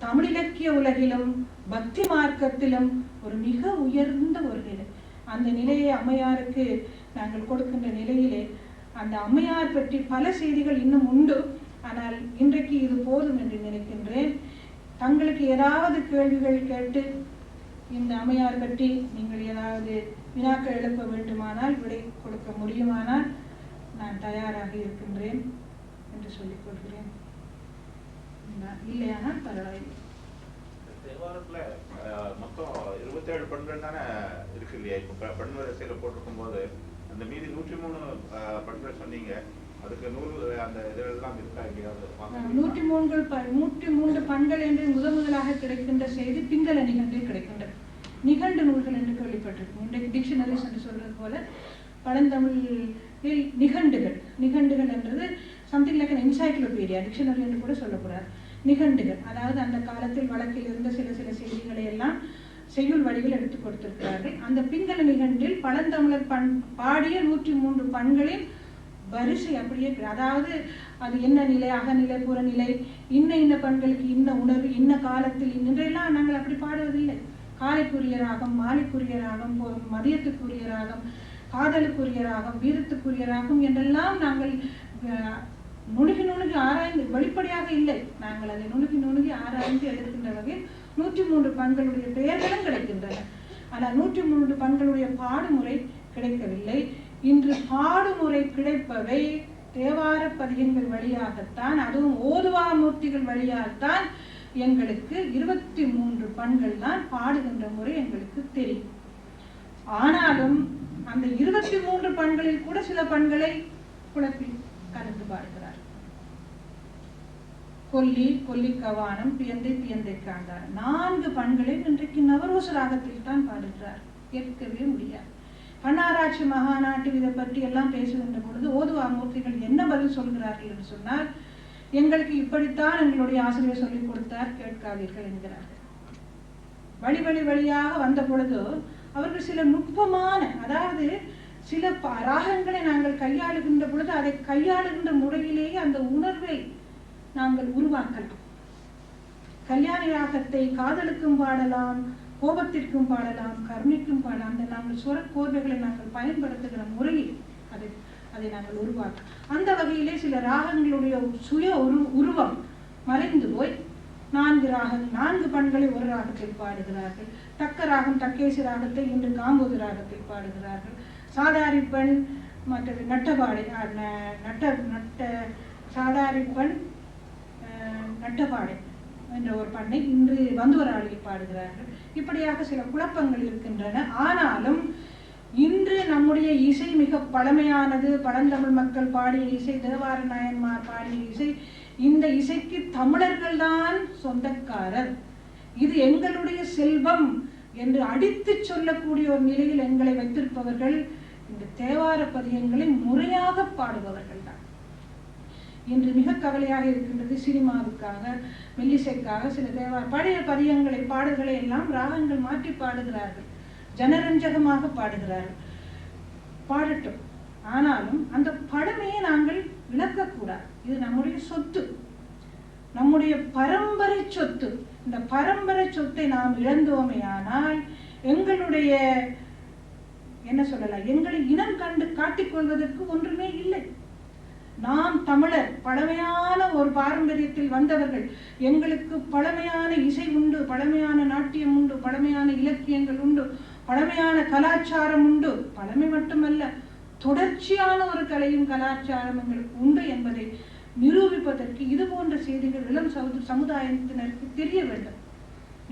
தமிழிலக்கிய உலகிலும், பக்தி மார்க்கத்திலும் ஒரு மிக உயர்ந்த ஒரு நிலை. அந்த நிலையை அம்மையாருக்கு நாங்கள் கொடுக்கின்ற நிலையிலே அந்த அம்மையார் பற்றி பல செய்திகள் இன்னும் உண்டு. ஆனால் இன்றைக்கு இது போதும் என்று நினைக்கின்றேன். தங்களுக்கு ஏதாவது கேள்விகள் கேட்டு இந்த அம்மையார் பற்றி நீங்கள் ஏதாவது வினாக்கள் எழுப்ப வேண்டுமானால், விடை கொடுக்க முடியுமானால் நான் தயாராக இருக்கின்றேன் என்று சொல்லிக் கொள்கிறேன். இல்லையானால் பரவாயில்லை. தேவாரத்துல மொத்தம் 27 பெண்கள் தானே இருக்கு இல்லையா? இப்ப பெண் வரிசையில போட்டிருக்கும் போது அந்த மீதி 103 பெண்கள் சொன்னீங்க. அதுக்கு நூல் அந்த இதெல்லாம் இருக்கா இல்லையா? 103 பெண்கள் என்று முதலாக கிடைக்கின்ற செய்தி பிங்கள நிகண்டில் கிடைக்கின்றது. நிகண்டு நூல்கள் என்று கேள்விப்பட்டிருக்கும். இன்றைக்கு டிக்ஷனரிஸ் என்று சொல்றது போல பழந்தமிழில் நிகண்டுகள் என்றது something like an encyclopedia, dictionary என்று கூட சொல்லக்கூடாது. நிகண்டுகள், அதாவது அந்த காலத்தில் வழக்கில் இருந்த சில செய்திகளை எல்லாம் செய்யுள் வடிவில் எடுத்துக் கொடுத்திருக்கிறார்கள். அந்த பிங்கள நிகண்டில் பழந்தமிழர் பாடிய 103 பண்களின் வரிசை அப்படியே, அதாவது அது என்ன நிலை, அகநிலை, புறநிலை, இன்ன பண்களுக்கு இன்ன உணர்வு, இன்ன காலத்தில் இன்றையெல்லாம் நாங்கள் அப்படி பாடுவதில்லை. காலைக்குரிய ராகம், மாலைக்குரிய ராகம், மதியத்துக்குரிய ராகம், காதலுக்குரிய ராகம், வீரத்துக்குரிய ராகம் என்றெல்லாம் நாங்கள் நுணுகி ஆராய்ந்து, வெளிப்படையாக இல்லை, நாங்கள் அதை நுணுகி ஆராய்ந்து எடுக்கின்ற வகையில் 103 பண்களுடைய பெயர்களும் கிடைக்கின்றன. ஆனால் 103 பண்களுடைய பாடுமுறை கிடைக்கவில்லை. இன்று பாடுமுறை கிடைப்பவை தேவார பதிகங்கள் வழியாகத்தான், அதுவும் ஓதுவா மூர்த்திகள் வழியாகத்தான் எங்களுக்கு 23 பண்கள் தான் பாடுகின்ற முறை எங்களுக்கு தெரியும். ஆனாலும் அந்த 23 பண்களில் கூட சில பண்களை குழப்பி கலந்து பாடுகிறார். கொல்லி கவானம், பியந்தை காந்தாரம், 4 பண்களை இன்றைக்கு நவரோச ராகத்தில் தான் பாடுகிறார். ஏற்கவே முடியாது. பன்னாராட்சி மகாநாட்டில் இதை பற்றி எல்லாம் பேசுகின்ற பொழுது ஓதுவா மூர்த்திகள் என்ன பதில் சொல்கிறார்கள் என்று சொன்னால், எங்களுக்கு இப்படித்தான் எங்களுடைய ஆசிரியர் சொல்லிக் கொடுத்தார், கேட்காதீர்கள் என்கிறார்கள். வழியாக வந்த பொழுது அவர்கள் சில நுட்பமான, அதாவது சில ராகங்களை நாங்கள் கையாளுகின்ற பொழுது அதை கையாளுகின்ற முறையிலேயே அந்த உணர்வை நாங்கள் உருவாக்கலாம். கல்யாணி ராகத்தை காதலுக்கும் பாடலாம், கோபத்திற்கும் பாடலாம், கருணைக்கும் பாடலாம். அந்த நாங்கள் சுரக்கோர்வைகளை நாங்கள் பயன்படுத்துகிற முறையில் அதை நாங்கள் உருவாக்கலாம். அந்த வகையிலே சில ராகங்களுடைய சுய உருவம் மறைந்து போய் 4 பண்களை ஒரு ராகத்தில் பாடுகிறார்கள். தக்க ராகம், தக்கேசி ராகத்தை இன்று காம்போது ராகத்தில் பாடுகிறார்கள். சாதாரி பெண், மற்றது நட்டபாடை, சாதாரி பெண் நட்டபாடை என்ற ஒரு பண்ணை இன்று வந்துவராளியில் பாடுகிறார்கள். இப்படியாக சில குழப்பங்கள் இருக்கின்றன. ஆனாலும் இன்று நம்முடைய இசை மிக பழமையானது. பழந்தமிழ் மக்கள் பாடிய இசை, தேவார நாயன்மார் பாடிய இசை, இந்த இசைக்கு தமிழர்கள் தான் சொந்தக்காரர், இது எங்களுடைய செல்வம் என்று அடித்து சொல்லக்கூடிய ஒரு நிலையில் எங்களை வைத்திருப்பவர்கள் இந்த தேவார பதிகங்களை முறையாக பாடுபவர்கள் தான். இன்று மிக கவலையாக இருக்கின்றது. சினிமாவுக்காக, மெல்லிசைக்காக சில தேவார பழைய பதிகங்களை, பாடல்களை எல்லாம் ராகங்கள் மாற்றி பாடுகிறார்கள், ஜனரஞ்சகமாக பாடுகிறார்கள். பாடட்டும், ஆனாலும் அந்த படமையை நாங்கள் இழக்கக்கூடாது. இது நம்முடைய சொத்து, நம்முடைய பரம்பரை சொத்து. இந்த பரம்பரை சொத்தை நாம் இழந்தோமையானால் எங்களுடைய என்ன சொல்லலாம், எங்களை இனம் கண்டு காட்டிக்கொள்வதற்கு ஒன்றுமே இல்லை. நாம் தமிழர், பழமையான ஒரு பாரம்பரியத்தில் வந்தவர்கள். எங்களுக்கு பழமையான இசை உண்டு, பழமையான நாட்டியம் உண்டு, பழமையான இலக்கியங்கள் உண்டு, பழமையான கலாச்சாரம் உண்டு. பழமை மட்டுமல்ல, தொடர்ச்சியான ஒரு கலையும் கலாச்சாரம் எங்களுக்கு உண்டு என்பதை நிரூபிப்பதற்கு இது போன்ற செய்திகள் இளம் சமுதாயத்தினருக்கு தெரிய வேண்டும்.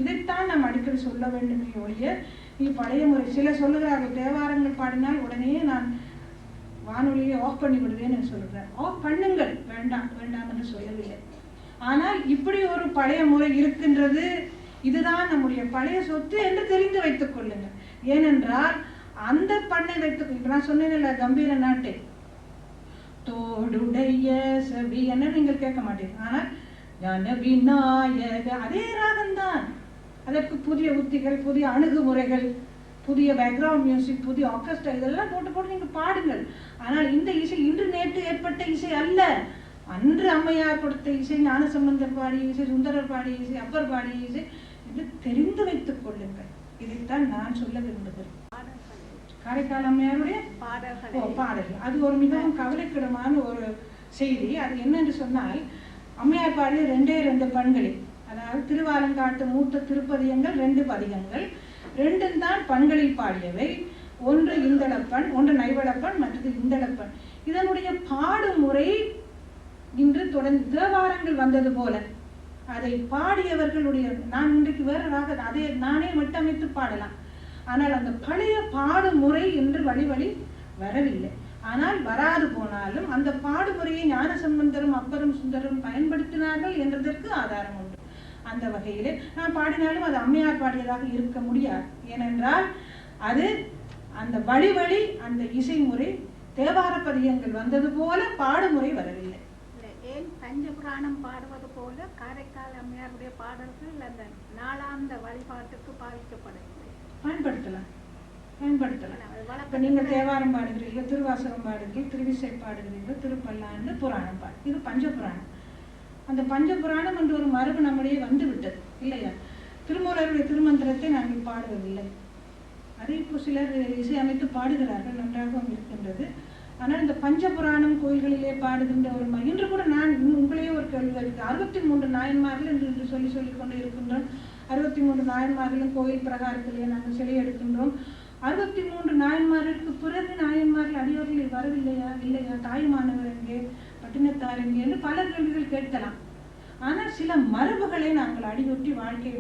இதைத்தான் நாம் அடிக்கடி சொல்ல வேண்டுமே ஒழிய, நீ பழைய முறை சில சொல்லுகிறார்கள், தேவாரங்கள் பாடினால் உடனே நான் வானொலியை ஆஃப் பண்ணி விடுவேன்னு சொல்லுகிறேன். ஆஃப் பண்ணுங்கள், வேண்டாம் என்று சொல்லவில்லை. ஆனால் இப்படி ஒரு பழைய முறை இருக்கின்றது, இதுதான் நம்முடைய பழைய சொத்து என்று தெரிந்து வைத்துக் கொள்ளுங்கள். ஏனென்றால் அந்த பண்ணை வைத்துக், நான் சொன்னேன்ல கம்பீர நாட்டை தோடுடைய சபி என்ன நீங்கள் கேட்க மாட்டீங்க. ஆனால் ஞான விநாயக அதே ராகம்தான். அதற்கு புதிய உத்திகள், புதிய அணுகுமுறைகள், புதிய பேக்ரவுண்ட் மியூசிக், புதிய ஆர்கெஸ்ட்ரா இதெல்லாம் போட்டு நீங்க பாடுங்கள். ஆனால் இந்த இசை இன்று நேற்று ஏற்பட்ட இசை அல்ல. அன்று அம்மையார் கொடுத்த இசை, ஞானசம்பந்தர் பாடிய இசை, சுந்தரர் பாடிய இசை, அப்பர் பாடிய இசை என்று தெரிந்து வைத்துக் கொள்ளுங்கள். இதைத்தான் நான் சொல்ல விரும்புகிறேன். காரைக்கால் அம்மையாருடைய பாடல்கள் அது ஒரு மிகவும் கவலைக்கிடமான ஒரு செய்தி. அது என்னென்று சொன்னால், அம்மையார் பாடிய 2 பண்களில், அதாவது திருவாலங்காட்டு மூத்த திருப்பதிகங்கள் 2 பதிகங்கள், 2 தான் பண்களில் பாடியவை. ஒன்று இந்தளப்பண், ஒன்று நைவளப்பண், மற்றது இந்தளப்பண். இதனுடைய பாடுமுறை இன்று தொடர்ந்து தேவாரங்கள் வந்தது போல அதை பாடியவர்களுடைய, நான் இன்றைக்கு வேற ராக அதை நானே மீட்டமைத்து பாடலாம். ஆனால் அந்த பழைய பாடுமுறை என்று வழி வரவில்லை. ஆனால் வராது போனாலும் அந்த பாடுமுறையை ஞானசம்பந்தரும் அப்பரும் சுந்தரும் பயன்படுத்தினார்கள் என்றதற்கு ஆதாரம் உண்டு. அந்த வகையிலே நான் பாடினாலும் அது அம்மையார் பாடியதாக இருக்க முடியாது. ஏனென்றால் அது அந்த வழி அந்த இசைமுறை தேவார பதிகங்கள் வந்தது போல பாடுமுறை வரவில்லை. ஏன் பஞ்சபுராணம் பாடுவது போல காரைக்கால் அம்மையாருடைய பாடல்கள் அந்த நாளாந்த வழிபாட்டுக்கு பாதிக்கப்படவில்லை. பயன்படுத்தலாம். இப்ப நீங்க தேவாரம் பாடுகிறீர்கள், திருவாசகம் பாடுகிறீர்கள், திருவிசை பாடுகிறீர்கள், திருப்பல்லாண்டு புராணம் பாடு, இது பஞ்சபுராணம். அந்த பஞ்சபுராணம் என்ற ஒரு மரபு நம்முடைய வந்து விட்டது இல்லையா? திருமூலருடைய திருமந்திரத்தை நாங்கள் பாடுவதில்லை. அதை இப்போ சிலர் இசையமைத்து பாடுகிறார்கள், நன்றாகவும் இருக்கின்றது. ஆனால் இந்த பஞ்சபுராணம் கோயில்களிலே பாடுகின்ற ஒரு இன்று கூட நான் உங்களையே ஒரு கேள்வி இருக்கு. 63 நாயன்மார்கள் என்று சொல்லிக் கொண்டு இருக்கின்றோம். 63 நாயன்மார்களும் கோயில் பிரகாரத்திலே நாங்கள் சிலை எடுக்கின்றோம். 63 நாயன்மார்களுக்கு பிறகு நாயன்மார்கள் அடியோர்கள் வரவில்லையா? இல்லையா? தாயுமானவர் எங்கே, பட்டினத்தார் எங்கே என்று பல கேள்விகள் கேட்கலாம். ஆனால் சில மரபுகளை நாங்கள் அடியொற்றி வாழ்க்கை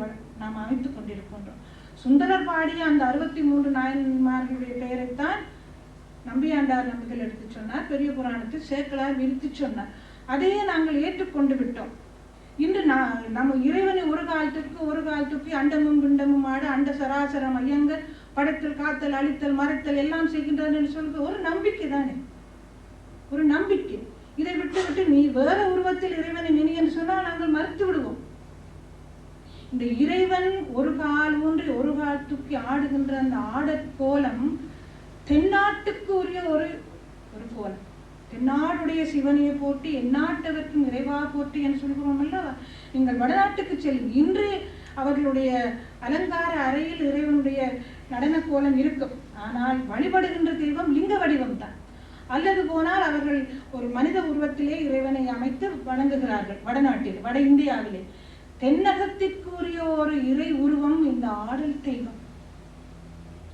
நாம் அமைத்துக் கொண்டிருக்கின்றோம். சுந்தரர் பாடிய அந்த 63 நாயன்மார்களுடைய பெயரைத்தான் நம்பியாண்டார் நம்பிகள் எடுத்து சொன்னார். பெரிய புராணத்தில் சேக்கலார் விரித்து சொன்னார். அதையே நாங்கள் ஏற்றுக்கொண்டு விட்டோம். இன்று நம்ம இறைவனை ஒரு காலத்துக்கு அண்டமும் பிண்டமும் ஆட அண்ட சராசரம் ஐயங்கள் படைத்தல், காத்தல், அழித்தல், மறைத்தல் எல்லாம் செய்கின்றார் என்று சொல்வது ஒரு நம்பிக்கை தானே, ஒரு நம்பிக்கை. இதை விட்டு நீ வேற உருவத்தில் இறைவனை நினை என்று சொன்னால் நாங்கள் மறுத்து விடுவோம். இந்த இறைவன் ஒரு கால் ஊன்றி ஒரு கால் தூக்கி ஆடுகின்ற அந்த ஆடற்கோலம் தென்னாட்டுக்கு உரிய ஒரு கோலம். தென்னாடுடைய சிவனையை போட்டி எந்நாட்டவர்க்கும் இறைவா போட்டி என்று சொல்கிறோம் அல்லவா? நீங்கள் வடநாட்டுக்கு செல்லும் இன்று அவர்களுடைய அலங்கார அறையில் இறைவனுடைய நடன கோலம் இருக்கும். ஆனால் வழிபடுகின்ற தெய்வம் லிங்க வடிவம் தான். அல்லது போனால் அவர்கள் ஒரு மனித உருவத்திலே இறைவனை அமைத்து வணங்குகிறார்கள். வடநாட்டில், வட இந்தியாவிலே தென்னகத்திற்குரிய ஒரு இறை உருவம் இந்த ஆடல் தெய்வம்.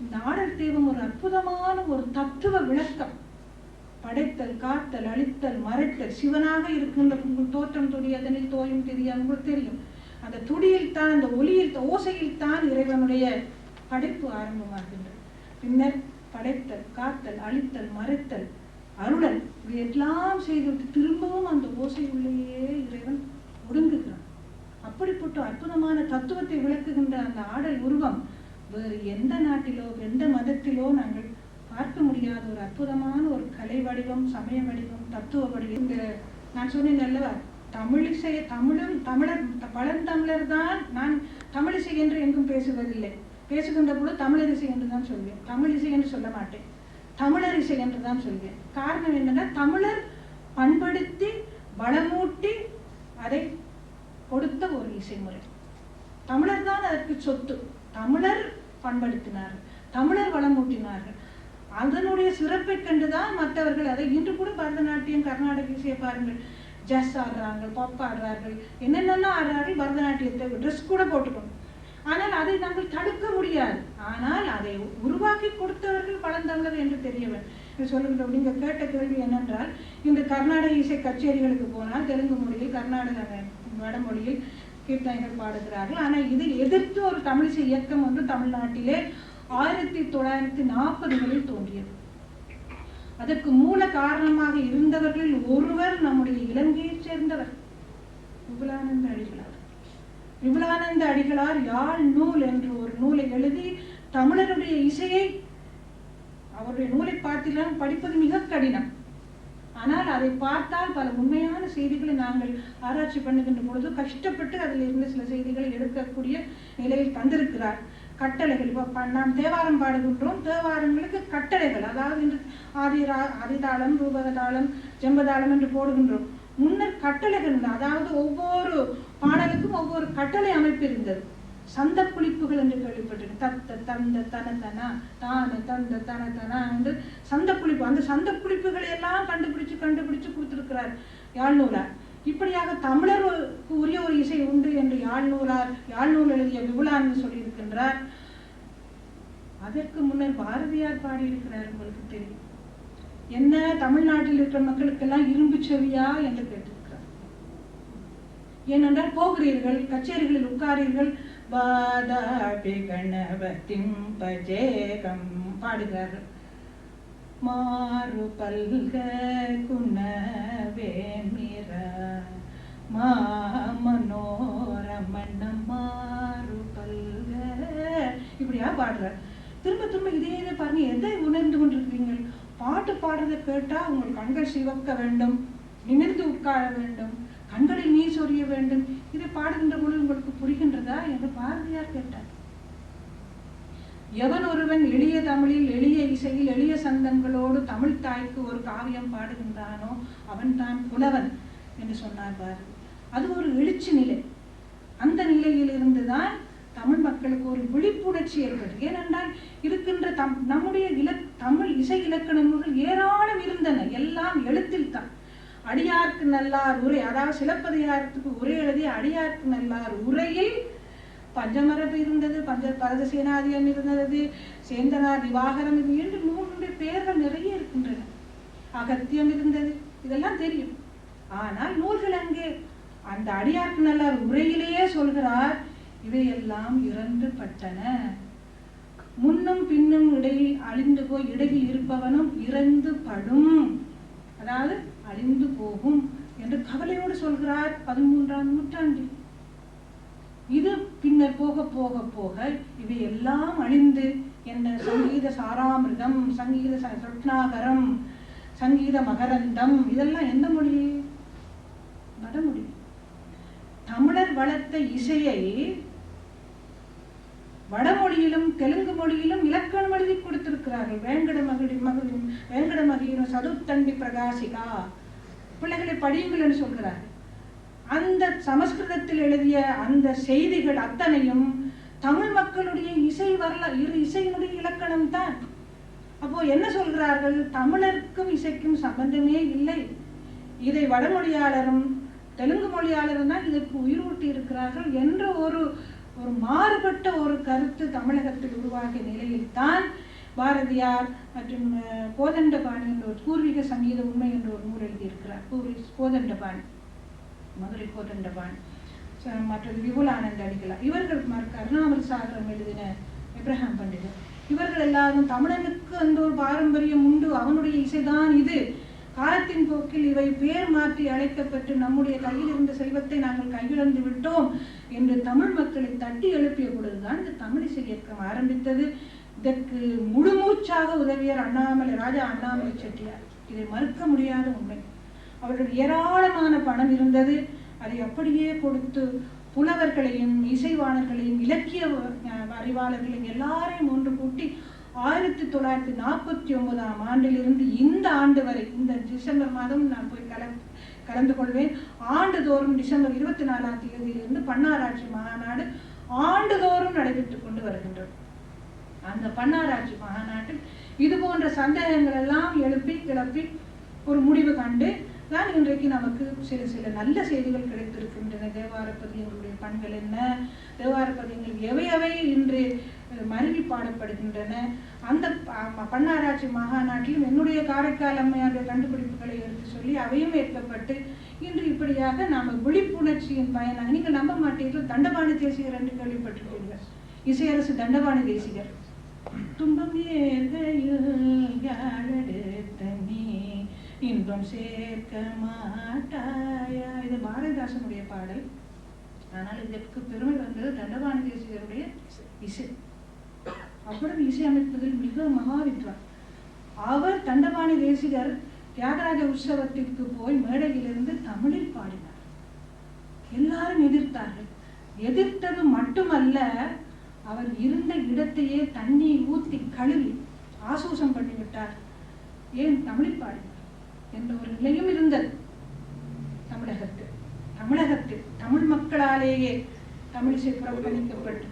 இந்த ஆடல் தெய்வம் ஒரு அற்புதமான ஒரு தத்துவ விளக்கம். படைத்தல், காத்தல், அழித்தல், மறைத்தல், சிவனாக இருக்கின்ற தோற்றம் துடி அதனில் தோயும் தெரியாது உங்களுக்கு தெரியும். அந்த துடியில் தான், அந்த ஒளியில், ஓசையில் தான் இறைவனுடைய படைப்பு ஆரம்பமாகின்றது. பின்னர் படைத்தல், காத்தல், அழித்தல், மறைத்தல், அருளல் இதையெல்லாம் செய்துவிட்டு திரும்பவும் அந்த ஓசை உள்ளேயே இறைவன் ஒடுங்குகிறான். அப்படிப்பட்ட அற்புதமான தத்துவத்தை விளக்குகின்ற அந்த ஆடல் உருவம் வேறு எந்த நாட்டிலோ எந்த மதத்திலோ நாங்கள் பார்க்க முடியாத ஒரு அற்புதமான ஒரு கலை வடிவம், சமய வடிவம், தத்துவ வடிவம். இந்த நான் சொன்னேன் அல்லவா, தமிழிசை, தமிழர் பழந்தமிழர் தான். நான் தமிழிசை என்று எங்கும் பேசுவதில்லை. பேசுகின்ற பொழுது தமிழரிசை என்று தான் சொல்வேன். தமிழிசை என்று சொல்ல மாட்டேன், தமிழரிசை என்று தான் சொல்வேன். காரணம் என்னன்னா, தமிழர் பண்படுத்தி வளமூட்டி அதை கொடுத்த ஒரு இசைமுறை. தமிழர் தான் அதற்கு சொத்து. தமிழர் பண்படுத்தினார்கள், தமிழர் வளமூட்டினார்கள். அதனுடைய சிறப்பை கண்டுதான் மற்றவர்கள் அதை இன்று கூட பரதநாட்டியம், கர்நாடக இசையை பாருங்கள், ஜஸ் ஆடுறாங்க, பாப் ஆடுறார்கள், என்னென்ன ஆடுறார்கள். பரதநாட்டியத்தை ட்ரெஸ் கூட போட்டுக்கணும். ஆனால் அதை நாங்கள் தடுக்க முடியாது. ஆனால் அதை உருவாக்கி கொடுத்தவர்கள் பழந்தமிழர் என்று தெரியவன் சொல்லுகின்ற. நீங்க கேட்ட கேள்வி என்னென்றால், இந்த கர்நாடக இசை கச்சேரிகளுக்கு போனால் தெலுங்கு மொழியில், கர்நாடக வடமொழியில் கீர்த்தனைகள் பாடுகிறார்கள். ஆனால் இதை எதிர்த்து ஒரு தமிழிசை இயக்கம் ஒன்று தமிழ்நாட்டிலே 1940களில் தோன்றியது. அதற்கு மூல காரணமாக இருந்தவர்களில் ஒருவர் நம்முடைய இலங்கையைச் சேர்ந்தவர் விபுலானந்த அடிகளார். விபுலானந்த அடிகளார் யாழ் நூல் என்று ஒரு நூலை எழுதி தமிழருடைய இசையை, அவருடைய நூலை பார்த்திலாம் படிப்பது மிக கடினம். ஆனால் அதை பார்த்தால் பல உண்மையான செய்திகளை நாங்கள் ஆராய்ச்சி பண்ணுகின்ற பொழுது கஷ்டப்பட்டு அதில் இருந்து சில செய்திகளை எடுக்கக்கூடிய நிலையில் தந்திருக்கிறார். கட்டளைகள். இப்போ நாம் தேவாரம் பாடுகின்றோம், தேவாரங்களுக்கு கட்டளைகள், அதாவது இன்று ஆதிதாளம், ரூபகதாளம், ஜெம்பதாளம் என்று போடுகின்றோம். முன்னர் கட்டளைகள் உண்டு. அதாவது ஒவ்வொரு பாடலுக்கும் ஒவ்வொரு கட்டளை அமைப்பு இருந்தது. சந்த புளிப்புகள் என்று கேள்விப்பட்டிருக்கு. தத்த தந்த தன தனா தான தந்த தன தனா என்று சந்த புளிப்பு. அந்த சந்த புளிப்புகளை எல்லாம் கண்டுபிடிச்சு கொடுத்திருக்கிறார் யாழ்நூலார். இப்படியாக தமிழருக்கு உரிய ஒரு இசை உண்டு என்று யாழ்நூல் எழுதிய விபுலானந்து சொல்லியிருக்கின்றார். அதற்கு முன்னர் பாரதியார் பாடியிருக்கிறார். உங்களுக்கு தெரியும். என்ன தமிழ்நாட்டில் இருக்கிற மக்களுக்கெல்லாம் இரும்பு செவியா என்று கேட்டிருக்கிறார். ஏனென்றால் போகிறீர்கள், கச்சேரிகளில் உட்காரீர்கள், வாதாபி கணபதிம் பஜேகம் பாடுகிறார்கள். மாறு பல்க குணவேமிர மாமனோரமண மாறு பல்க இப்படியா பாடுறார். திரும்ப திரும்ப இதே பாருங்க. எதை உணர்ந்து கொண்டிருக்கிறீர்கள்? பாட்டு பாடுறதை கேட்டா உங்கள் கண்கள் சிவக்க வேண்டும், நிமிர்ந்து உட்கார வேண்டும், கண்களில் நீர் சொரிய வேண்டும். இதை பாடுகின்ற பொழுது உங்களுக்கு புரிகின்றதா என்று பாரதியார் கேட்டார். எவன் ஒருவன் எளிய தமிழில், எளிய இசையில், எளிய சந்தங்களோடு தமிழ் தாய்க்கு ஒரு காவியம் பாடுகின்றானோ அவன் தான் புலவன் என்று சொன்னார் பாரதி. அது ஒரு எழுச்சி நிலை. அந்த நிலையில் இருந்துதான் தமிழ் மக்களுக்கு ஒரு விழிப்புணர்ச்சி ஏற்பட்டது. ஏனென்றால் இருக்கின்ற நம்முடைய தமிழ் இசை இலக்கண நூல்கள் ஏராளம் இருந்தன. எல்லாம் எழுத்தில் தான். அடியார்க்கு நல்லார் உரை, அதாவது சிலப்பதிகாரத்துக்கு உரை எழுதிய அடியார்க்கு நல்லார் உரையில் பஞ்சமரபு இருந்தது, பரதசேனாதியம் இருந்தது, சேந்தனார் திவாகரம் என்று நூலுடைய பெயர்கள் நிறைய இருக்கின்றன. அகத்தியம் இருந்தது. இதெல்லாம் தெரியும். ஆனால் நூல்கள் அங்கே அந்த அடியார்க்கு நல்லார் உரையிலேயே சொல்கிறார், இவையெல்லாம் இறந்து பட்டன. முன்னும் பின்னும் இடையில் அழிந்து போய் இடையில் இருப்பவனும் இறந்து படும், அதாவது அழிந்து போகும் என்று கவலையோடு சொல்கிறார் 13ஆம் நூற்றாண்டில். இது பின்னர் போக போக போக இவை எல்லாம் அழிந்து என்ன சங்கீத சாராமிருதம், சங்கீத ரத்னாகரம், சங்கீத மகரந்தம், இதெல்லாம் எந்த மொழி? வடமொழி. தமிழர் வளர்த்த இசையை வடமொழியிலும் தெலுங்கு மொழியிலும் இலக்கணம் எழுதி கொடுத்திருக்கிறார்கள். வேங்கட மகிழும் சதுர்த்தண்டி பிரகாசிகா, பிள்ளைகளை படியுங்கள் என்று சொல்கிறார்கள். அந்த சமஸ்கிருதத்தில் எழுதிய அந்த செய்திகள் அத்தனையும் தமிழ் மக்களுடைய இசையினுடைய இலக்கணம் தான். அப்போ என்ன சொல்கிறார்கள்? தமிழருக்கும் இசைக்கும் சம்பந்தமே இல்லை. இதை வடமொழியாளரும் தெலுங்கு மொழியாளரும் தான் இதற்கு உயிரூட்டி இருக்கிறார்கள் என்ற ஒரு மாறுபட்ட ஒரு கருத்து தமிழகத்தில் உருவாகிய நிலையில் தான் பாரதியார் மற்றும் கோதண்டபாணி என்ற ஒரு பூர்வீக சங்கீத உண்மை என்ற ஒரு நூல் எழுதியிருக்கிறார். கோதண்டபாணி, மதுரை கோதண்டபாணி, மற்றது விபுலானந்த அடிகளார், இவர்கள் கருணாமல் சாகரம் எழுதின இப்ராஹிம் பண்டிதர், இவர்கள் எல்லாரும் தமிழனுக்கு அந்த ஒரு பாரம்பரியம் உண்டு, அவனுடைய இசைதான் இது. காலத்தின் போக்கில் இவை பேர் மாற்றி அழைக்கப்பட்டு நம்முடைய கையில் இருந்த செல்வத்தை நாங்கள் கையிழந்து விட்டோம் என்று தமிழ் மக்களை தட்டி எழுப்பிய பொழுதுதான் இந்த தமிழ் இசை இயக்கம் ஆரம்பித்தது. இதற்கு முழுமூச்சாக உதவியர் ராஜா அண்ணாமலை செட்டியார். இதை மறுக்க முடியாத உண்மை. அவர்கள் ஏராளமான பணம் இருந்தது. அதை அப்படியே கொடுத்து புலவர்களையும் இசைவாணர்களையும் இலக்கிய அறிவாளர்களையும் எல்லாரையும் ஒன்று கூட்டி 1949ஆம் ஆண்டிலிருந்து இந்த ஆண்டு வரை, இந்த டிசம்பர் மாதம் நான் போய் கலந்து கொள்வேன். ஆண்டுதோறும் டிசம்பர் 24ஆம் தேதியிலிருந்து பன்னாராட்சி மாநாடு ஆண்டுதோறும் நடைபெற்றுக் கொண்டு வருகின்றது. அந்த பன்னாராட்சி மாநாட்டில் இது போன்ற சந்தேகங்கள் எல்லாம் கிளப்பி ஒரு முடிவு கண்டு தான் இன்றைக்கு நமக்கு சில நல்ல செய்திகள் கிடைத்திருக்கின்றன. தேவார பதியங்களுடைய பண்கள் என்ன, தேவார பதியங்கள் எவை இன்று மருவி பாடப்படுகின்றன. அந்த பன்னாராட்சி மாநாட்டிலும் என்னுடைய காரைக்கால் அம்மையாருடைய கண்டுபிடிப்புகளை எடுத்து சொல்லி அவையும் ஏற்கப்பட்டு இன்று இப்படியாக நாம விழிப்புணர்ச்சியின் பயனாக, நீங்கள் நம்ப மாட்டீர்கள், தண்டபாணி தேசிகர் என்று கேள்விப்பட்டிருப்பீர்கள். இசையரசு தண்டபாணி தேசிகர். துன்பம் இன்பம் சேர்க்க மாட்டாயா, இது பாரதிதாசனுடைய பாடல். ஆனால் இதற்கு பெருமை வந்தது தண்டபாணி தேசிகருடைய இசை. அவ்வளவு இசை அமைப்பதில் மிக மகாவித்வான் அவர். தண்டபாணி தேசிகர் தியாகராஜ உற்சவத்திற்கு போய் மேடையிலிருந்து தமிழில் பாடினார். எல்லாரும் எதிர்த்தார்கள். எதிர்த்தது மட்டுமல்ல, அவர் இருந்த இடத்தையே தண்ணீர் ஊற்றி கழுவி ஆசூசம் பண்ணிவிட்டார். ஏன் தமிழில் பாடினார் என்ற ஒரு நிலையும் இருந்தது தமிழகத்தில் தமிழ் மக்களாலேயே தமிழிசை புறக்கணிக்கப்பட்டு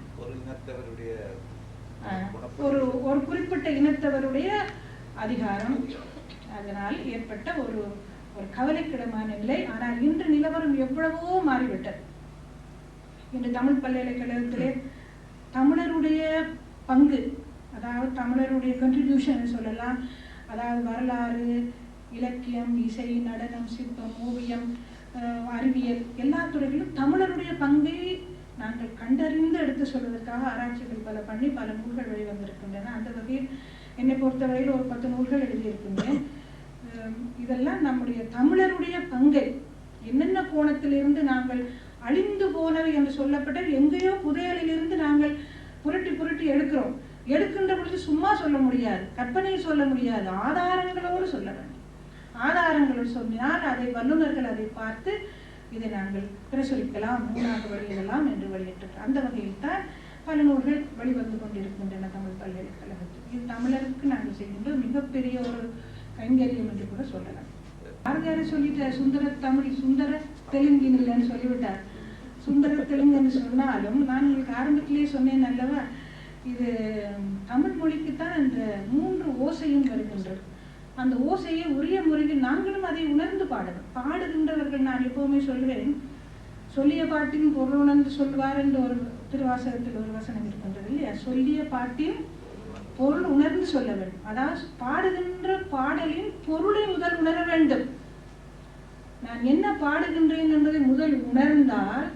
ஒரு குறிப்பிட்ட இனத்தவருடைய அதிகாரம், அதனால் ஏற்பட்ட ஒரு கவலைக்கிடமான நிலை. ஆனால் இன்று நிலவரம் எவ்வளவோ மாறிவிட்டது. இன்று தமிழ் பல்கலைக்கழகத்திலே தமிழருடைய பங்கு, அதாவது தமிழருடைய கண்ட்ரிபியூஷன் சொல்லலாம், அதாவது வரலாறு, இலக்கியம், இசை, நடனம், சிற்பம், ஓவியம், அறிவியல் எல்லா துறைகளிலும் தமிழருடைய பங்கை நாங்கள் கண்டறிந்து எடுத்து சொல்வதற்காக ஆராய்ச்சிகள் பண்ணி பல நூல்கள் வெளிவந்திருக்கின்றன. அந்த வகையில் என்னை பொறுத்தவரையில் ஒரு 10 நூல்கள் எழுதியிருக்கின்றேன். இதெல்லாம் நம்முடைய தமிழருடைய பங்கை என்னென்ன கோணத்திலிருந்து நாங்கள் அழிந்து போனவை என்று சொல்லப்பட்ட எங்கேயோ புதையலிலிருந்து நாங்கள் புரட்டி எடுக்கின்ற பொழுது சும்மா சொல்ல முடியாது, கற்பனையை சொல்ல முடியாது, ஆதாரங்களோடு சொல்ல வேண்டும். ஆதாரங்கள் சொன்னால் அதை வல்லுநர்கள் அதை பார்த்து இதை நாங்கள் பிரசுரிக்கலாம், நூலாக வெளியிடலாம் என்று வெளியிட்டிருக்கிறோம். அந்த வகையில் தான் பல நூல்கள் வெளிவந்து கொண்டிருக்கின்றன தமிழ் பல்கலைக்கழகத்தில். இது தமிழருக்கு நாங்கள் செய்கின்ற மிகப்பெரிய ஒரு கைங்கரியம் என்று கூட சொல்லலாம். பாரதியாரை சொல்லிட்டார், சுந்தர தெலுங்கின்னு சொல்லிவிட்டார். சுந்தர தெலுங்குன்னு சொன்னாலும் நான் உங்களுக்கு ஆரம்பத்திலேயே சொன்னேன் அல்லவா, இது தமிழ் மொழிக்குத்தான் அந்த 3 ஓசையும் வருகின்றது. அந்த ஓசையை உரிய முறையில் நாங்களும் அதை உணர்ந்து பாடுகின்றவர்கள். நான் எப்பவுமே சொல்வேன், சொல்லிய பாட்டின் பொருள் உணர்ந்து சொல்வார் என்று ஒரு திருவாசகத்தில் ஒரு வசனம் இருக்கின்றது இல்லையா? சொல்லிய பாட்டின் பொருள் உணர்ந்து சொல்ல வேண்டும். அதாவது பாடுகின்ற பாடலின் பொருளை முதல் உணர வேண்டும். நான் என்ன பாடுகின்றேன் என்பதை முதல் உணர்ந்தால்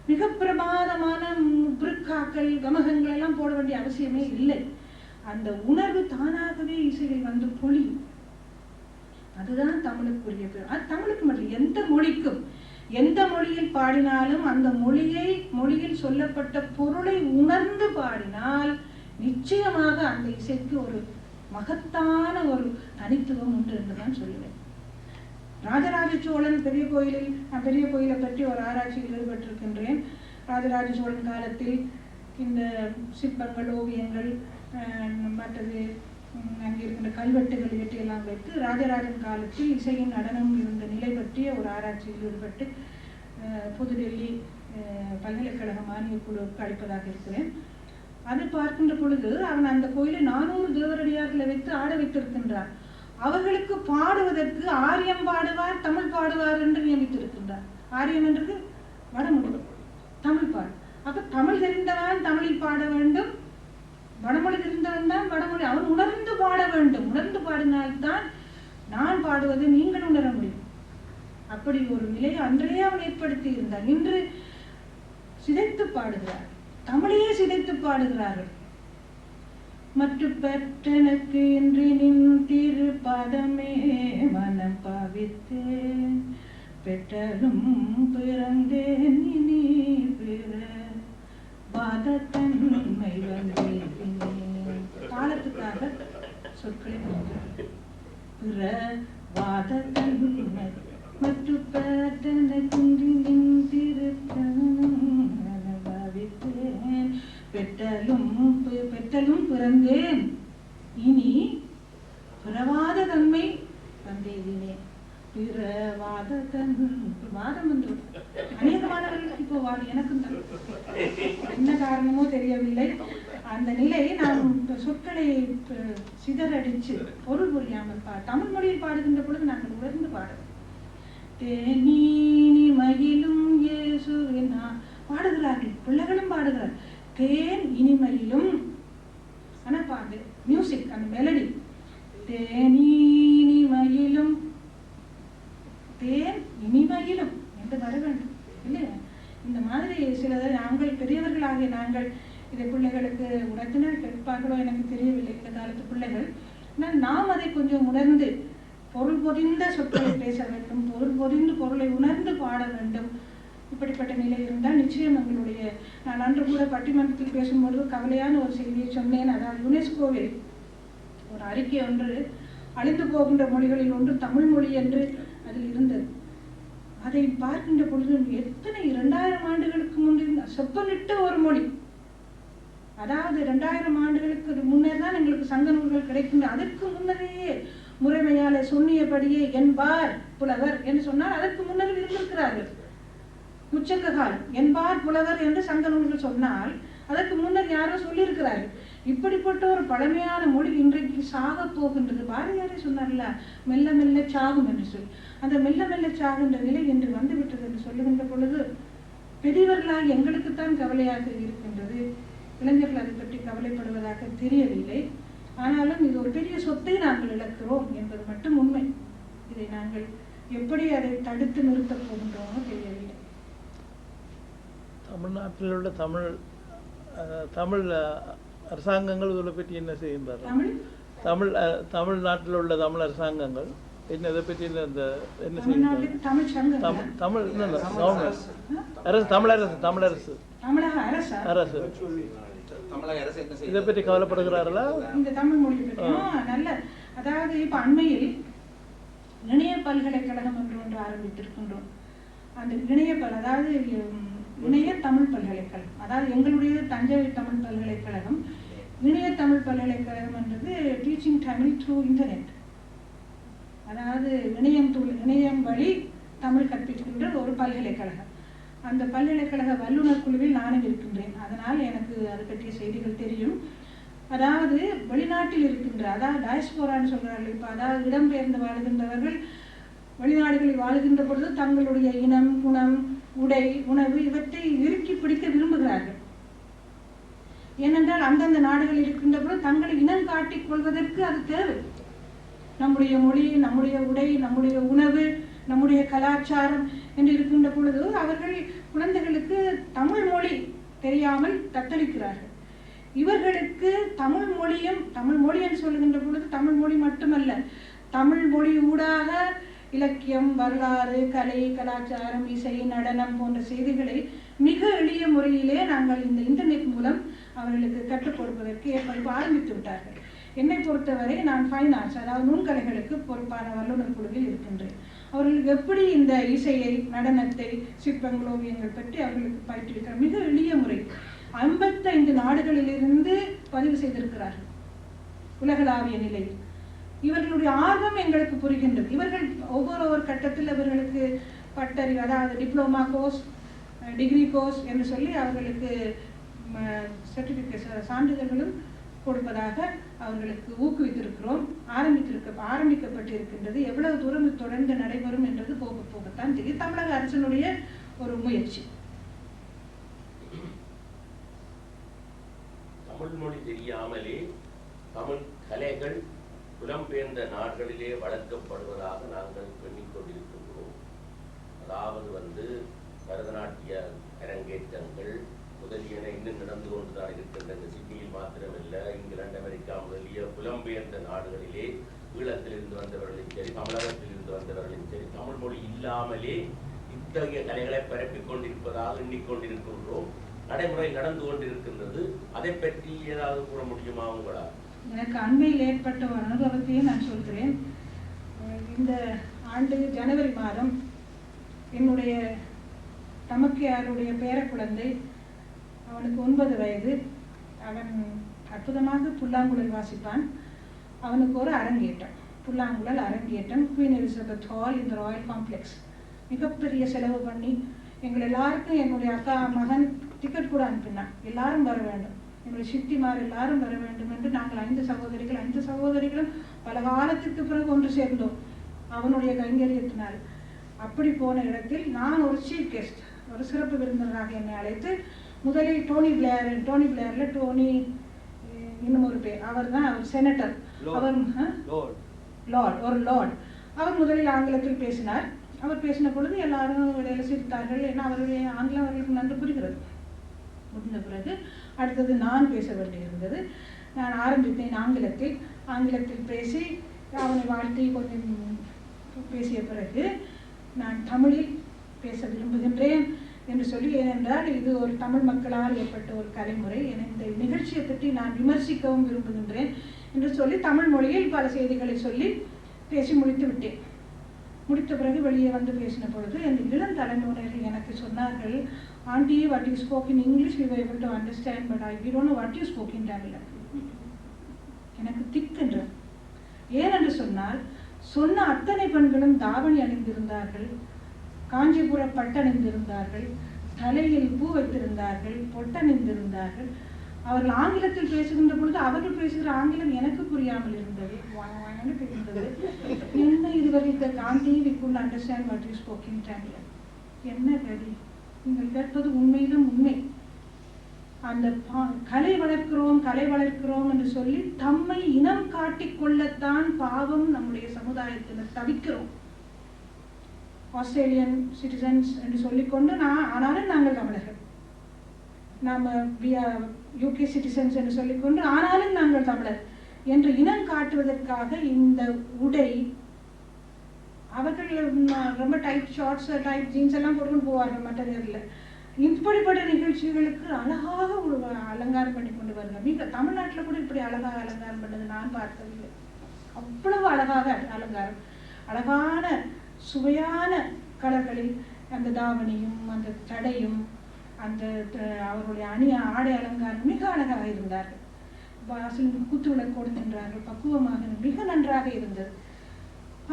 மிக பிரமாதமான பிருக்காக்கள், கமகங்கள் எல்லாம் போட வேண்டிய அவசியமே இல்லை. அந்த உணர்வு தானாகவே இசையில் வந்து பொழியும். அதுதான் தமிழுக்குரிய பேர். அது தமிழுக்கு மட்டும், எந்த மொழிக்கும், எந்த மொழியில் பாடினாலும் அந்த மொழியில் சொல்லப்பட்ட பொருளை உணர்ந்து பாடினால் நிச்சயமாக அந்த இசைக்கு ஒரு மகத்தான ஒரு தனித்துவம் உண்டு என்றுதான் சொல்லுவேன். ராஜராஜ சோழன் பெரிய கோயிலை பற்றி ஒரு ஆராய்ச்சியில் ஈடுபட்டிருக்கின்றேன். ராஜராஜ சோழன் காலத்தில் இந்த சிற்பங்கள், ஓவியங்கள், மற்றது அங்கே இருக்கின்ற கல்வெட்டுகள் இவற்றையெல்லாம் வைத்து ராஜராஜன் காலத்தில் இசையின் நடனம் இருந்த நிலை பற்றிய ஒரு ஆராய்ச்சியில் ஈடுபட்டு புதுடெல்லி பல்கலைக்கழக மானியக் குழுவுக்கு அளிப்பதாக இருக்கிறேன். அதை பார்க்கின்ற பொழுது அவன் அந்த கோயிலை 400 தேவரடியார்களை வைத்து ஆட வைத்திருக்கின்றார். அவர்களுக்கு பாடுவதற்கு ஆரியம் பாடுவார், தமிழ் பாடுவார் என்று நியமித்திருக்கின்றார். ஆரியம் என்றது வடமொழி, தமிழ் பாடு. அப்ப தமிழ் தெரிந்தவன் தமிழில் பாட வேண்டும், வடமொழி தெரிந்தவன் தான் வடமொழி. அவன் உணர்ந்து பாட வேண்டும். உணர்ந்து பாடினால்தான் நான் பாடுவதை நீங்கள் உணர முடியும். அப்படி ஒரு நிலையை அன்றையே அவன் ஏற்படுத்தி இருந்தான். இன்று சிதைத்து பாடுகிறார், தமிழையே சிதைத்து பாடுகிறார்கள். மற்ற பெற்றனுக்கு இன்றி நின் திருப்பாதமே மனம் பாவித்தேன், பெற்றலும் பிறந்தேன் இனி பிற வாதத்தன்மை வந்தேன். காலத்துக்காக சொற்களை பிற வாதத்தன்மை மற்ற பெற்றனுக்கு இன்றி நின் திருப்பாதம் பாவித்தேன், பெற்றலும் பிறந்தேன் இனி பிறவாத தன்மை வந்தேனே. பிறவாத வாதம் வந்து அநேகமானவர்களுக்கு இப்போ எனக்கும் என்ன காரணமோ தெரியவில்லை. அந்த நிலையை நாம் சொற்களை சிதறடிச்சு பொருள் புரியாமல் தமிழ் மொழியில் பாடுகின்ற பொழுது நாங்கள் உணர்ந்து பாடுவோம். தேனீனி மகிழும் இயேசுவினா பாடுகிறார்கள், பிள்ளைகளும் பாடுகிறார். தேன் இனிமையிலும், ஆனா பாடு மியூசிக், அந்த மெலடி, தேனீனிமையிலும் தேன் இனிமையிலும் என்று வர வேண்டும் இல்லையா? இந்த மாதிரி சிலதை நாங்கள் பெரியவர்களாகிய நாங்கள் இதை பிள்ளைகளுக்கு உணர்த்தினால் கேட்பார்களோ எனக்கு தெரியவில்லை, இந்த காலத்து பிள்ளைகள். ஆனால் நாம் அதை கொஞ்சம் உணர்ந்து பொருள் பொதிந்த சொற்களை பேச வேண்டும், பொருள் பொதிந்து பொருளை உணர்ந்து பாட வேண்டும். இப்படிப்பட்ட நிலை இருந்தால் நிச்சயம் எங்களுடைய, நான் அன்று கூட பட்டிமன்றத்தில் பேசும்பொழுது கவலையான ஒரு செய்தியை சொன்னேன். அதாவது யுனெஸ்கோவில் ஒரு அறிக்கை ஒன்று, அழிந்து போகின்ற மொழிகளில் ஒன்று தமிழ் மொழி என்று அதில் இருந்தது. அதை பார்க்கின்ற பொழுது எத்தனை 2000 ஆண்டுகளுக்கு முன்பு செப்பனிட்ட ஒரு மொழி, அதாவது 2000 ஆண்டுகளுக்கு முன்னர் தான் எங்களுக்கு சங்க நூல்கள் கிடைக்கின்றன. அதற்கு முன்னரே முறைமையால சொன்னியபடியே என்பார் புலவர் என்று சொன்னால் அதற்கு முன்னர் இருந்திருக்கிறார்கள். முச்சங்க காலம் என்பார் புலவர் என்று சங்க நூல்கள் சொன்னால் அதற்கு முன்னர் யாரோ சொல்லியிருக்கிறார்கள். இப்படிப்பட்ட ஒரு பழமையான மொழி இன்றைக்கு சாக போகின்றது. பாரதியாரே சொன்னார்ல, மெல்ல மெல்ல சாகும் என்று சொல்லி. அந்த மெல்ல மெல்ல சாகின்ற நிலை என்று வந்துவிட்டது என்று சொல்லுகின்ற பொழுது பெரியவர்களாக எங்களுக்குத்தான் கவலையாக இருக்கின்றது. இளைஞர்கள் அதை பற்றி கவலைப்படுவதாக தெரியவில்லை. ஆனாலும் இது ஒரு பெரிய சொத்தை நாங்கள் இழக்கிறோம் என்பது மட்டும் உண்மை. இதை நாங்கள் எப்படி அதை தடுத்து நிறுத்தப் போகின்றோமோ தெரியவில்லை. தமிழ்நாட்டில் உள்ள தமிழ் அரசாங்கங்கள் இதை பற்றி என்ன செய்கின்றார்கள்? தமிழ்நாட்டில் உள்ள தமிழ் அரசாங்கங்கள் என்ன இதை பற்றி என்ன செய்கின்றார்கள்? அரசு இதை பற்றி கவலைப்படுகிறார்களா? இந்த தமிழ் மொழி பற்றி நல்ல, அதாவது இப்ப அண்மையில் இணைய பல்கலைக்கழகம் ஒன்று ஆரம்பித்திருக்கின்றோம். அந்த அதாவது இணைய தமிழ் பல்கலைக்கழகம், அதாவது எங்களுடைய தஞ்சை தமிழ் பல்கலைக்கழகம் இணைய தமிழ் பல்கலைக்கழகம் என்றது டீச்சிங் தமிழ் த்ரூ இன்டர்நெட், அதாவது இணையம் வழி தமிழ் கற்பிக்கின்ற ஒரு பல்கலைக்கழகம். அந்த பல்கலைக்கழக வல்லுநர் குழுவில் நானும் இருக்கின்றேன். அதனால் எனக்கு அது பற்றிய செய்திகள் தெரியும். அதாவது வெளிநாட்டில் இருக்கின்ற, அதாவது டயஸ்போரான்னு சொல்கிறார்கள். இப்போ அதாவது இடம்பெயர்ந்து வாழுகின்றவர்கள் வெளிநாடுகளில் வாழுகின்ற பொழுது தங்களுடைய இனம், குணம், உடை, உணவு இவற்றை இறுக்கி பிடிக்க விரும்புகிறார்கள். ஏனென்றால் அந்தந்த நாடுகளில் இருக்கின்ற பொழுது தங்களை இனம் காட்டிக் கொள்வதற்கு அது தேவை. நம்முடைய மொழி, நம்முடைய உடை, நம்முடைய உணவு, நம்முடைய கலாச்சாரம் என்று இருக்கின்ற பொழுது அவர்கள் குழந்தைகளுக்கு தமிழ் மொழி தெரியாமல் தத்தளிக்கிறார்கள். இவர்களுக்கு தமிழ் மொழி என்று சொல்லுகின்ற பொழுது தமிழ் மொழி மட்டுமல்ல, தமிழ் மொழி ஊடாக இலக்கியம், வரலாறு, கலை, கலாச்சாரம், இசை, நடனம் போன்ற செய்திகளை மிக எளிய முறையிலே நாங்கள் இந்த இன்டர்நெட் மூலம் அவர்களுக்கு கற்றுக் கொடுப்பதற்கு ஏற்படுத்தி ஆரம்பித்து விட்டார்கள். என்னை பொறுத்தவரை நான் ஃபைன் ஆர்ட்ஸ், அதாவது நுண்கலைகளுக்கு பொறுப்பான வல்லுநர் குழுவில் இருக்கின்றேன். அவர்களுக்கு எப்படி இந்த இசையை, நடனத்தை, சிற்பங்கள், ஓவியங்கள் பற்றி அவர்களுக்கு பயிற்றுவிக்கிற மிக எளிய முறை 55 நாடுகளிலிருந்து பதிவு செய்திருக்கிறார்கள் உலகளாவிய நிலையில். இவர்களுடைய ஆர்வம் எங்களுக்கு புரிகின்றது. இவர்கள் ஒவ்வொரு கட்டத்தில் அவர்களுக்கு பட்டறிவு, அதாவது டிப்ளமா கோர்ஸ், டிகிரி கோர்ஸ் என்று சொல்லி அவர்களுக்கு சர்டிஃபிகேட் சான்றிதழ்களும் கொடுப்பதாக அவர்களுக்கு ஊக்குவித்திருக்கிறோம். ஆரம்பிக்கப்பட்டிருக்கின்றது. எவ்வளவு தூரம் தொடர்ந்து நடைபெறும் என்றது போக போகத்தான் தெரியும். தமிழக அரசினுடைய ஒரு முயற்சி. தமிழ் மொழி தெரியாமலே தமிழ் கலைகள் புலம்பெயர்ந்த நாடுகளிலே வளர்க்கப்படுவதாக நாங்கள் எண்ணிக்கொண்டிருக்கின்றோம். அதாவது பரதநாட்டிய அரங்கேற்றங்கள் முதலியன இன்னும் நடந்து கொண்டுதான் இருக்கின்றன. சிட்னியில் மாத்திரமல்ல, இங்கிலாந்து, அமெரிக்கா முதலிய புலம்பெயர்ந்த நாடுகளிலே ஈழத்திலிருந்து வந்தவர்களும் சரி, தமிழகத்திலிருந்து வந்தவர்களும் சரி, தமிழ் மொழி இல்லாமலே இத்தகைய கலைகளை பரப்பிக் கொண்டிருப்பதாக எண்ணிக்கொண்டிருக்கின்றோம். நடைமுறை நடந்து கொண்டிருக்கின்றது. அதை பற்றி ஏதாவது கூற முடியுமா உங்களால்? எனக்கு அண்மையில் ஏற்பட்ட ஒரு அனுபவத்தையும் நான் சொல்கிறேன். இந்த ஆண்டு ஜனவரி மாதம் என்னுடைய தமக்கையாருடைய பேரக்குழந்தை, அவனுக்கு 9 வயது. அவன் அற்புதமாக புல்லாங்குழல் வாசிப்பான். அவனுக்கு ஒரு அரங்கேற்றம், புல்லாங்குழல் அரங்கேற்றம் குவீன் எலிசபெத் ஹால் இந்த ராயல் காம்ப்ளெக்ஸ். மிகப்பெரிய செலவு பண்ணி எங்கள் எல்லாருக்கும் என்னுடைய அக்கா மகன் டிக்கெட் கூட அனுப்பினான். எல்லாரும் வர வேண்டும், என்னுடைய சித்திமார் எல்லாரும் வர வேண்டும் என்று நாங்கள் 5 சகோதரிகளும் பல காலத்துக்கு பிறகு ஒன்று சேர்ந்தோம் அவனுடைய கைங்கரியத்தினால். அப்படி போன இடத்தில் நான் ஒரு சீஃப் கெஸ்ட், ஒரு சிறப்பு விருந்தினராக என்னை அழைத்து, முதலில் டோனி பிளேயர்ல டோனி இன்னும் ஒரு பேர், அவர் தான் அவர் செனட்டர், அவர் லார்ட். அவர் முதலில் ஆங்கிலத்தில் பேசினார். அவர் பேசின பொழுது எல்லாரும் இடையில சிரித்தார்கள். ஏன்னா அவருடைய ஆங்கிலம் அவர்களுக்கு நன்கு புரிகிறது. முடிந்த பிறகு அடுத்தது நான் பேச வேண்டியிருந்தது. நான் ஆரம்பித்தேன் ஆங்கிலத்தில் பேசி அவனை வாழ்த்தி கொஞ்சம் பேசிய பிறகு நான் தமிழில் பேச விரும்புகின்றேன் என்று சொல்லி, ஏனென்றால் இது ஒரு தமிழ் மக்களால் ஏற்பட்ட ஒரு கலைமுறை, இந்த நிகழ்ச்சியை பற்றி நான் விமர்சிக்கவும் விரும்புகின்றேன் என்று சொல்லி தமிழ் மொழியில் பல செய்திகளை சொல்லி பேசி முடித்து விட்டேன். முடித்த பிறகு வெளியே வந்து பேசின பொழுது அந்த இளம் தலைமுறைகள் எனக்கு சொன்னார்கள், aunty what you spoke in English we were able to understand but we don't know what you spoke in Tamil. எனக்கு திக்கென்ற. ஏனென்று சொன்னால் சொன்ன அத்தனை பெண்களும் தாவணி அணிந்திருந்தார்கள், காஞ்சிபுர பட்டணிந்திருந்தார்கள், தலையில் பூ வைத்திருந்தார்கள், பொட்டணிந்திருந்தார்கள். அவர்கள் ஆங்கிலத்தில் பேசுகின்ற பொழுது அவர்கள் பேசுகிற ஆங்கிலம் எனக்கு புரியாமல் இருந்தது. என்ன இதுவரை Gandhi we couldn't understand what you spoke in Tamil. என்ன கதி? நீங்கள் கேட்பது உண்மையிலும் உண்மை. அந்த கலை வளர்க்கிறோம் என்று சொல்லி தம்மை இனம் காட்டிக் கொள்ளத்தான் பாவம் நம்முடைய சமுதாயத்தினர் தவிக்கிறோம். ஆஸ்திரேலியன் சிட்டிசன்ஸ் என்று சொல்லிக்கொண்டு ஆனாலும் நாங்கள் தமிழர்கள், நாம் யூகே சிட்டிசன்ஸ் என்று சொல்லிக்கொண்டு ஆனாலும் நாங்கள் தமிழர் என்று இனம் காட்டுவதற்காக இந்த உடை, அவர்கள் ரொம்ப டைட் ஷார்ட்ஸ் டைட் ஜீன்ஸ் எல்லாம் போட்டுக்கொண்டு போவார்கள் மற்ற நேரில். இப்படிப்பட்ட நிகழ்ச்சிகளுக்கு அழகாக அலங்காரம் பண்ணி கொண்டு வருங்க. மிக தமிழ்நாட்டில் கூட இப்படி அழகாக அலங்காரம் பண்ணது நான் பார்த்ததில்லை. அவ்வளவு அழகாக அலங்காரம், அழகான சுவையான கலர்களில் அந்த தாவணியும் அந்த தடையும் அந்த அவருடைய ஆடை அலங்காரம் மிக அழகாக இருந்தார்கள். வாசலில் கூத்து விளக்கோடு நின்றார்கள், பக்குவமாக மிக நன்றாக இருந்தது.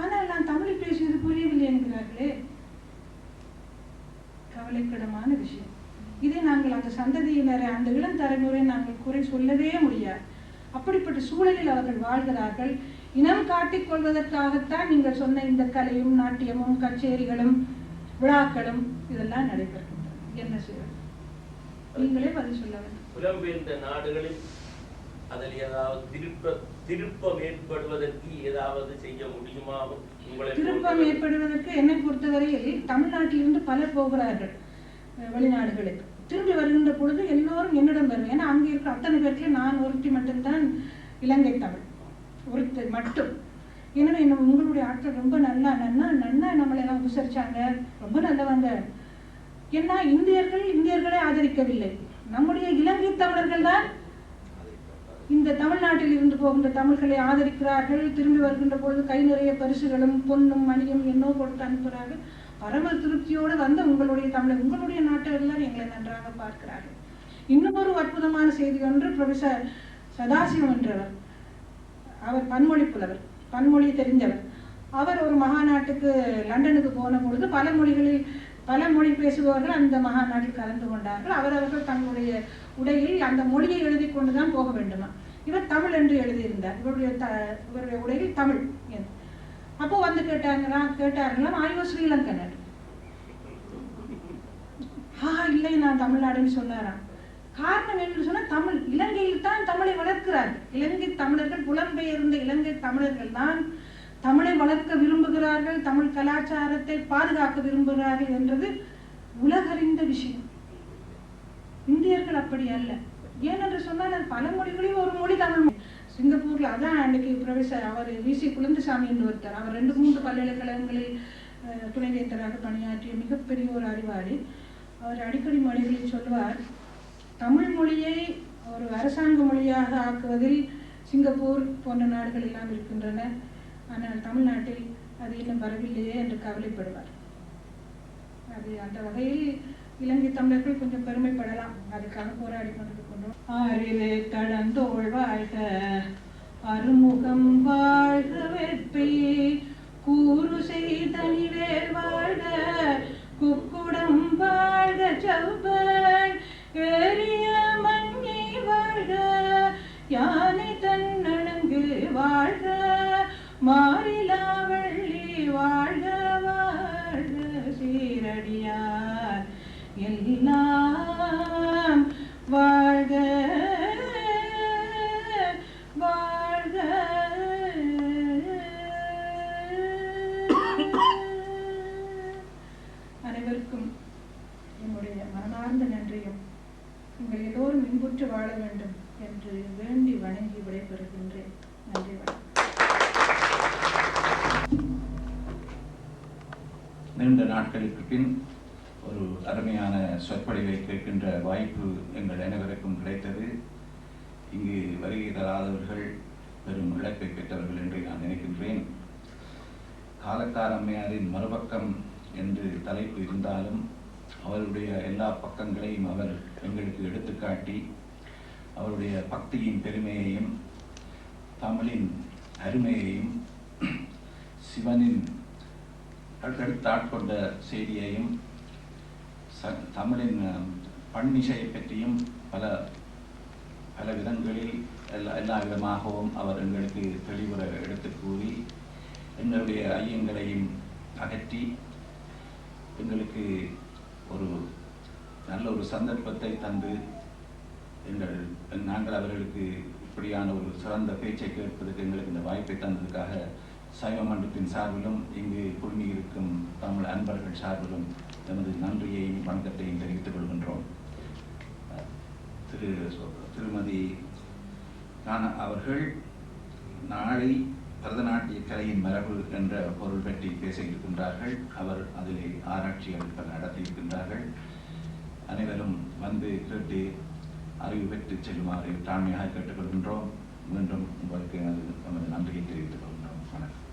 ஆனால் நான் தமிழில் பேசியது புரியவில்லை என்கிறார்களே, கவலைக்கிடமான விஷயம். இதை நாங்கள் அந்த சந்ததியினரை, அந்த இளம் தலைமுறை நாங்கள் குறை சொல்லவே முடியாது. அப்படிப்பட்ட சூழலில் அவர்கள் வாழ்கிறார்கள். இனம் காட்டிக் கொள்வதற்காகத்தான் நீங்கள் சொன்ன இந்த கலையும் நாட்டியமும் கச்சேரிகளும் விழாக்களும் இதெல்லாம் நடைபெறுகின்றன. என்ன செய்வது? நீங்களே பதில் சொல்ல வேண்டும். புலம்பெயர்ந்த நாடுகளில் அதில் ஏதாவது திருப்பம் ஏற்படுவதற்கு ஏதாவது செய்ய முடியுமா? திருப்பம் ஏற்படுவதற்கு என்னை பொறுத்தவரையில் தமிழ்நாட்டிலிருந்து பலர் போகிறார்கள் வெளிநாடுகளுக்கு. திரும்பி வருகின்ற பொழுது எல்லோரும் என்னிடம் வருவேன். ஏன்னா அங்கே இருக்கிற அத்தனை பேருக்கு நான் ஒருத்தி மட்டும்தான் இலங்கை தமிழ், ஒருத்தி மட்டும். எனவே உங்களுடைய ஆட்கள் ரொம்ப நன்னா நம்மளை எல்லாம் உபசரிச்சாங்க, ரொம்ப நல்லவங்க. ஏன்னா இந்தியர்களை ஆதரிக்கவில்லை, நம்முடைய இலங்கை தமிழர்கள் தான் இந்த தமிழ்நாட்டில் இருந்து போகின்ற தமிழ்களை ஆதரிக்கிறார்கள். திரும்பி வருகின்ற பொழுது கை நிறைய பரிசுகளும் பொன்னும் மணியும் என்னோ கொடுத்து அனுப்புகிறார்கள். பரம திருப்தியோடு வந்த உங்களுடைய நாட்டெல்லாம் எங்களை நன்றாக பார்க்கிறார்கள். இன்னும் ஒரு அற்புதமான செய்தி ஒன்று, ப்ரொஃபசர் சதாசிவம் என்றவர், அவர் பன்மொழி புலவர், பன்மொழி தெரிந்தவர். அவர் ஒரு மகாநாட்டுக்கு லண்டனுக்கு போன பொழுது பல மொழி பேசுபவர்கள் அந்த மகாநாட்டில் கலந்து கொண்டார்கள். அவரவர்கள் தங்களுடைய உடையில் அந்த மொழியை எழுதி கொண்டுதான் போக வேண்டுமா. இவர் தமிழ் என்று எழுதியிருந்தார். இவருடைய உடையில் தமிழ். அப்போ வந்து கேட்டார்களாம், ஆய்வு ஸ்ரீலங்கனர். இல்லை நான் தமிழ்நாடுன்னு சொன்னாராம். காரணம் என்று சொன்னா தமிழ், இலங்கையில் தான் தமிழை வளர்க்கிறார்கள். இலங்கை தமிழர்கள், புலம்பெயர்ந்த இலங்கை தமிழர்கள் தான் தமிழை வளர்க்க விரும்புகிறார்கள், தமிழ் கலாச்சாரத்தை பாதுகாக்க விரும்புகிறார்கள் என்றது உலகறிந்த விஷயம். இந்தியர்கள் அப்படி அல்ல. ஏனென்று சொன்னால் பல மொழிகளில் ஒரு மொழி தமிழ் மொழி. சிங்கப்பூர்ல அதான் அன்னைக்கு ப்ரொஃபசர் அவர் விசி குழந்தசாமி என்று ஒருத்தர், அவர் 2-3 பல்கலைக்கழகங்களில் துணைவேந்தராக பணியாற்றிய மிகப்பெரிய ஒரு அறிவாளி. அவர் அடிக்கடி மொழிகளில் சொல்வார், தமிழ் மொழியை ஒரு அரசாங்க மொழியாக ஆக்குவதில் சிங்கப்பூர் போன்ற நாடுகள் எல்லாம் இருக்கின்றன, ஆனால் தமிழ்நாட்டில் அது இன்னும் வரவில்லையே என்று கவலைப்படுவார். அது அந்த வகையில் இலங்கை தமிழர்கள் கொஞ்சம் பெருமைப்படலாம், அதுக்காக போராடி கொண்டிருக்கின்றோம். ஆறிலே கடந்தோள் வாழ்க, அருமுகம் வாழ்க, வெற்றி கூறு செய்தனிவேல் வாழ்க, குக்குடம் வாழ்க, செவ்வாய் ஏறிய மங்கி வாழ்க, யானை தன்னணங்கு வாழ்க, மாறிலா வள்ளி வாழ்க, வாழ்க சீரடியார் எல்லாம் வாழ்க, வாழ்க. அனைவருக்கும் என்னுடைய மனமார்ந்த நன்றியும், நீங்கள் எல்லோரும் இன்புற்று வாழ வேண்டும் என்று வேண்டி வணங்கி விடைபெறுகின்றேன். நன்றி, வணக்கம். நீண்ட நாட்களுக்கு பின் ஒரு அருமையான சொற்பொழிவை கேட்கின்ற வாய்ப்பு எங்கள் அனைவருக்கும் கிடைத்தது. இங்கு வருகை தராதவர்கள் பெரும் இழப்பை பெற்றவர்கள் என்று நான் நினைக்கின்றேன். காலக்கார அம்மையாரின் மறுபக்கம் என்று தலைப்பு இருந்தாலும் அவருடைய எல்லா பக்கங்களையும் அவர் எங்களுக்கு எடுத்துக்காட்டி அவருடைய பக்தியின் பெருமையையும் தமிழின் அருமையையும் சிவனின் அடுத்தாட்கொண்ட செய்தியையும் தமிழின் பன்னிசையை பற்றியும் பல பல விதங்களில் எல்லா விதமாகவும் அவர் எங்களுக்கு தெளிவுற எடுத்து கூறி எங்களுடைய ஐயங்களையும் அகற்றி எங்களுக்கு ஒரு நல்ல ஒரு சந்தர்ப்பத்தை தந்து நாங்கள் அவர்களுக்கு இப்படியான ஒரு சிறந்த பேச்சை கேட்பதற்கு எங்களுக்கு இந்த வாய்ப்பை தந்ததுக்காக சைவ மன்றத்தின் சார்பிலும் இங்கு குழுமியிருக்கும் தமிழ் அன்பர்கள் சார்பிலும் எமது நன்றியையும் வணக்கத்தையும் தெரிவித்துக் கொள்கின்றோம். திருமதி அவர்கள் நாளை பரதநாட்டிய கலையின் மரபு என்ற பொருள் பற்றி பேச இருக்கின்றார்கள். அவர் அதிலே ஆராய்ச்சிகள் நடத்தியிருக்கின்றார்கள். அனைவரும் வந்து கேட்டு அறிவு பெற்று செல்லுமாறு தாழ்மையாக கேட்டுக்கொள்கின்றோம். மீண்டும் உங்களுக்கு நமது நன்றியை தெரிவித்துக் கொள்கின்றோம். வணக்கம்.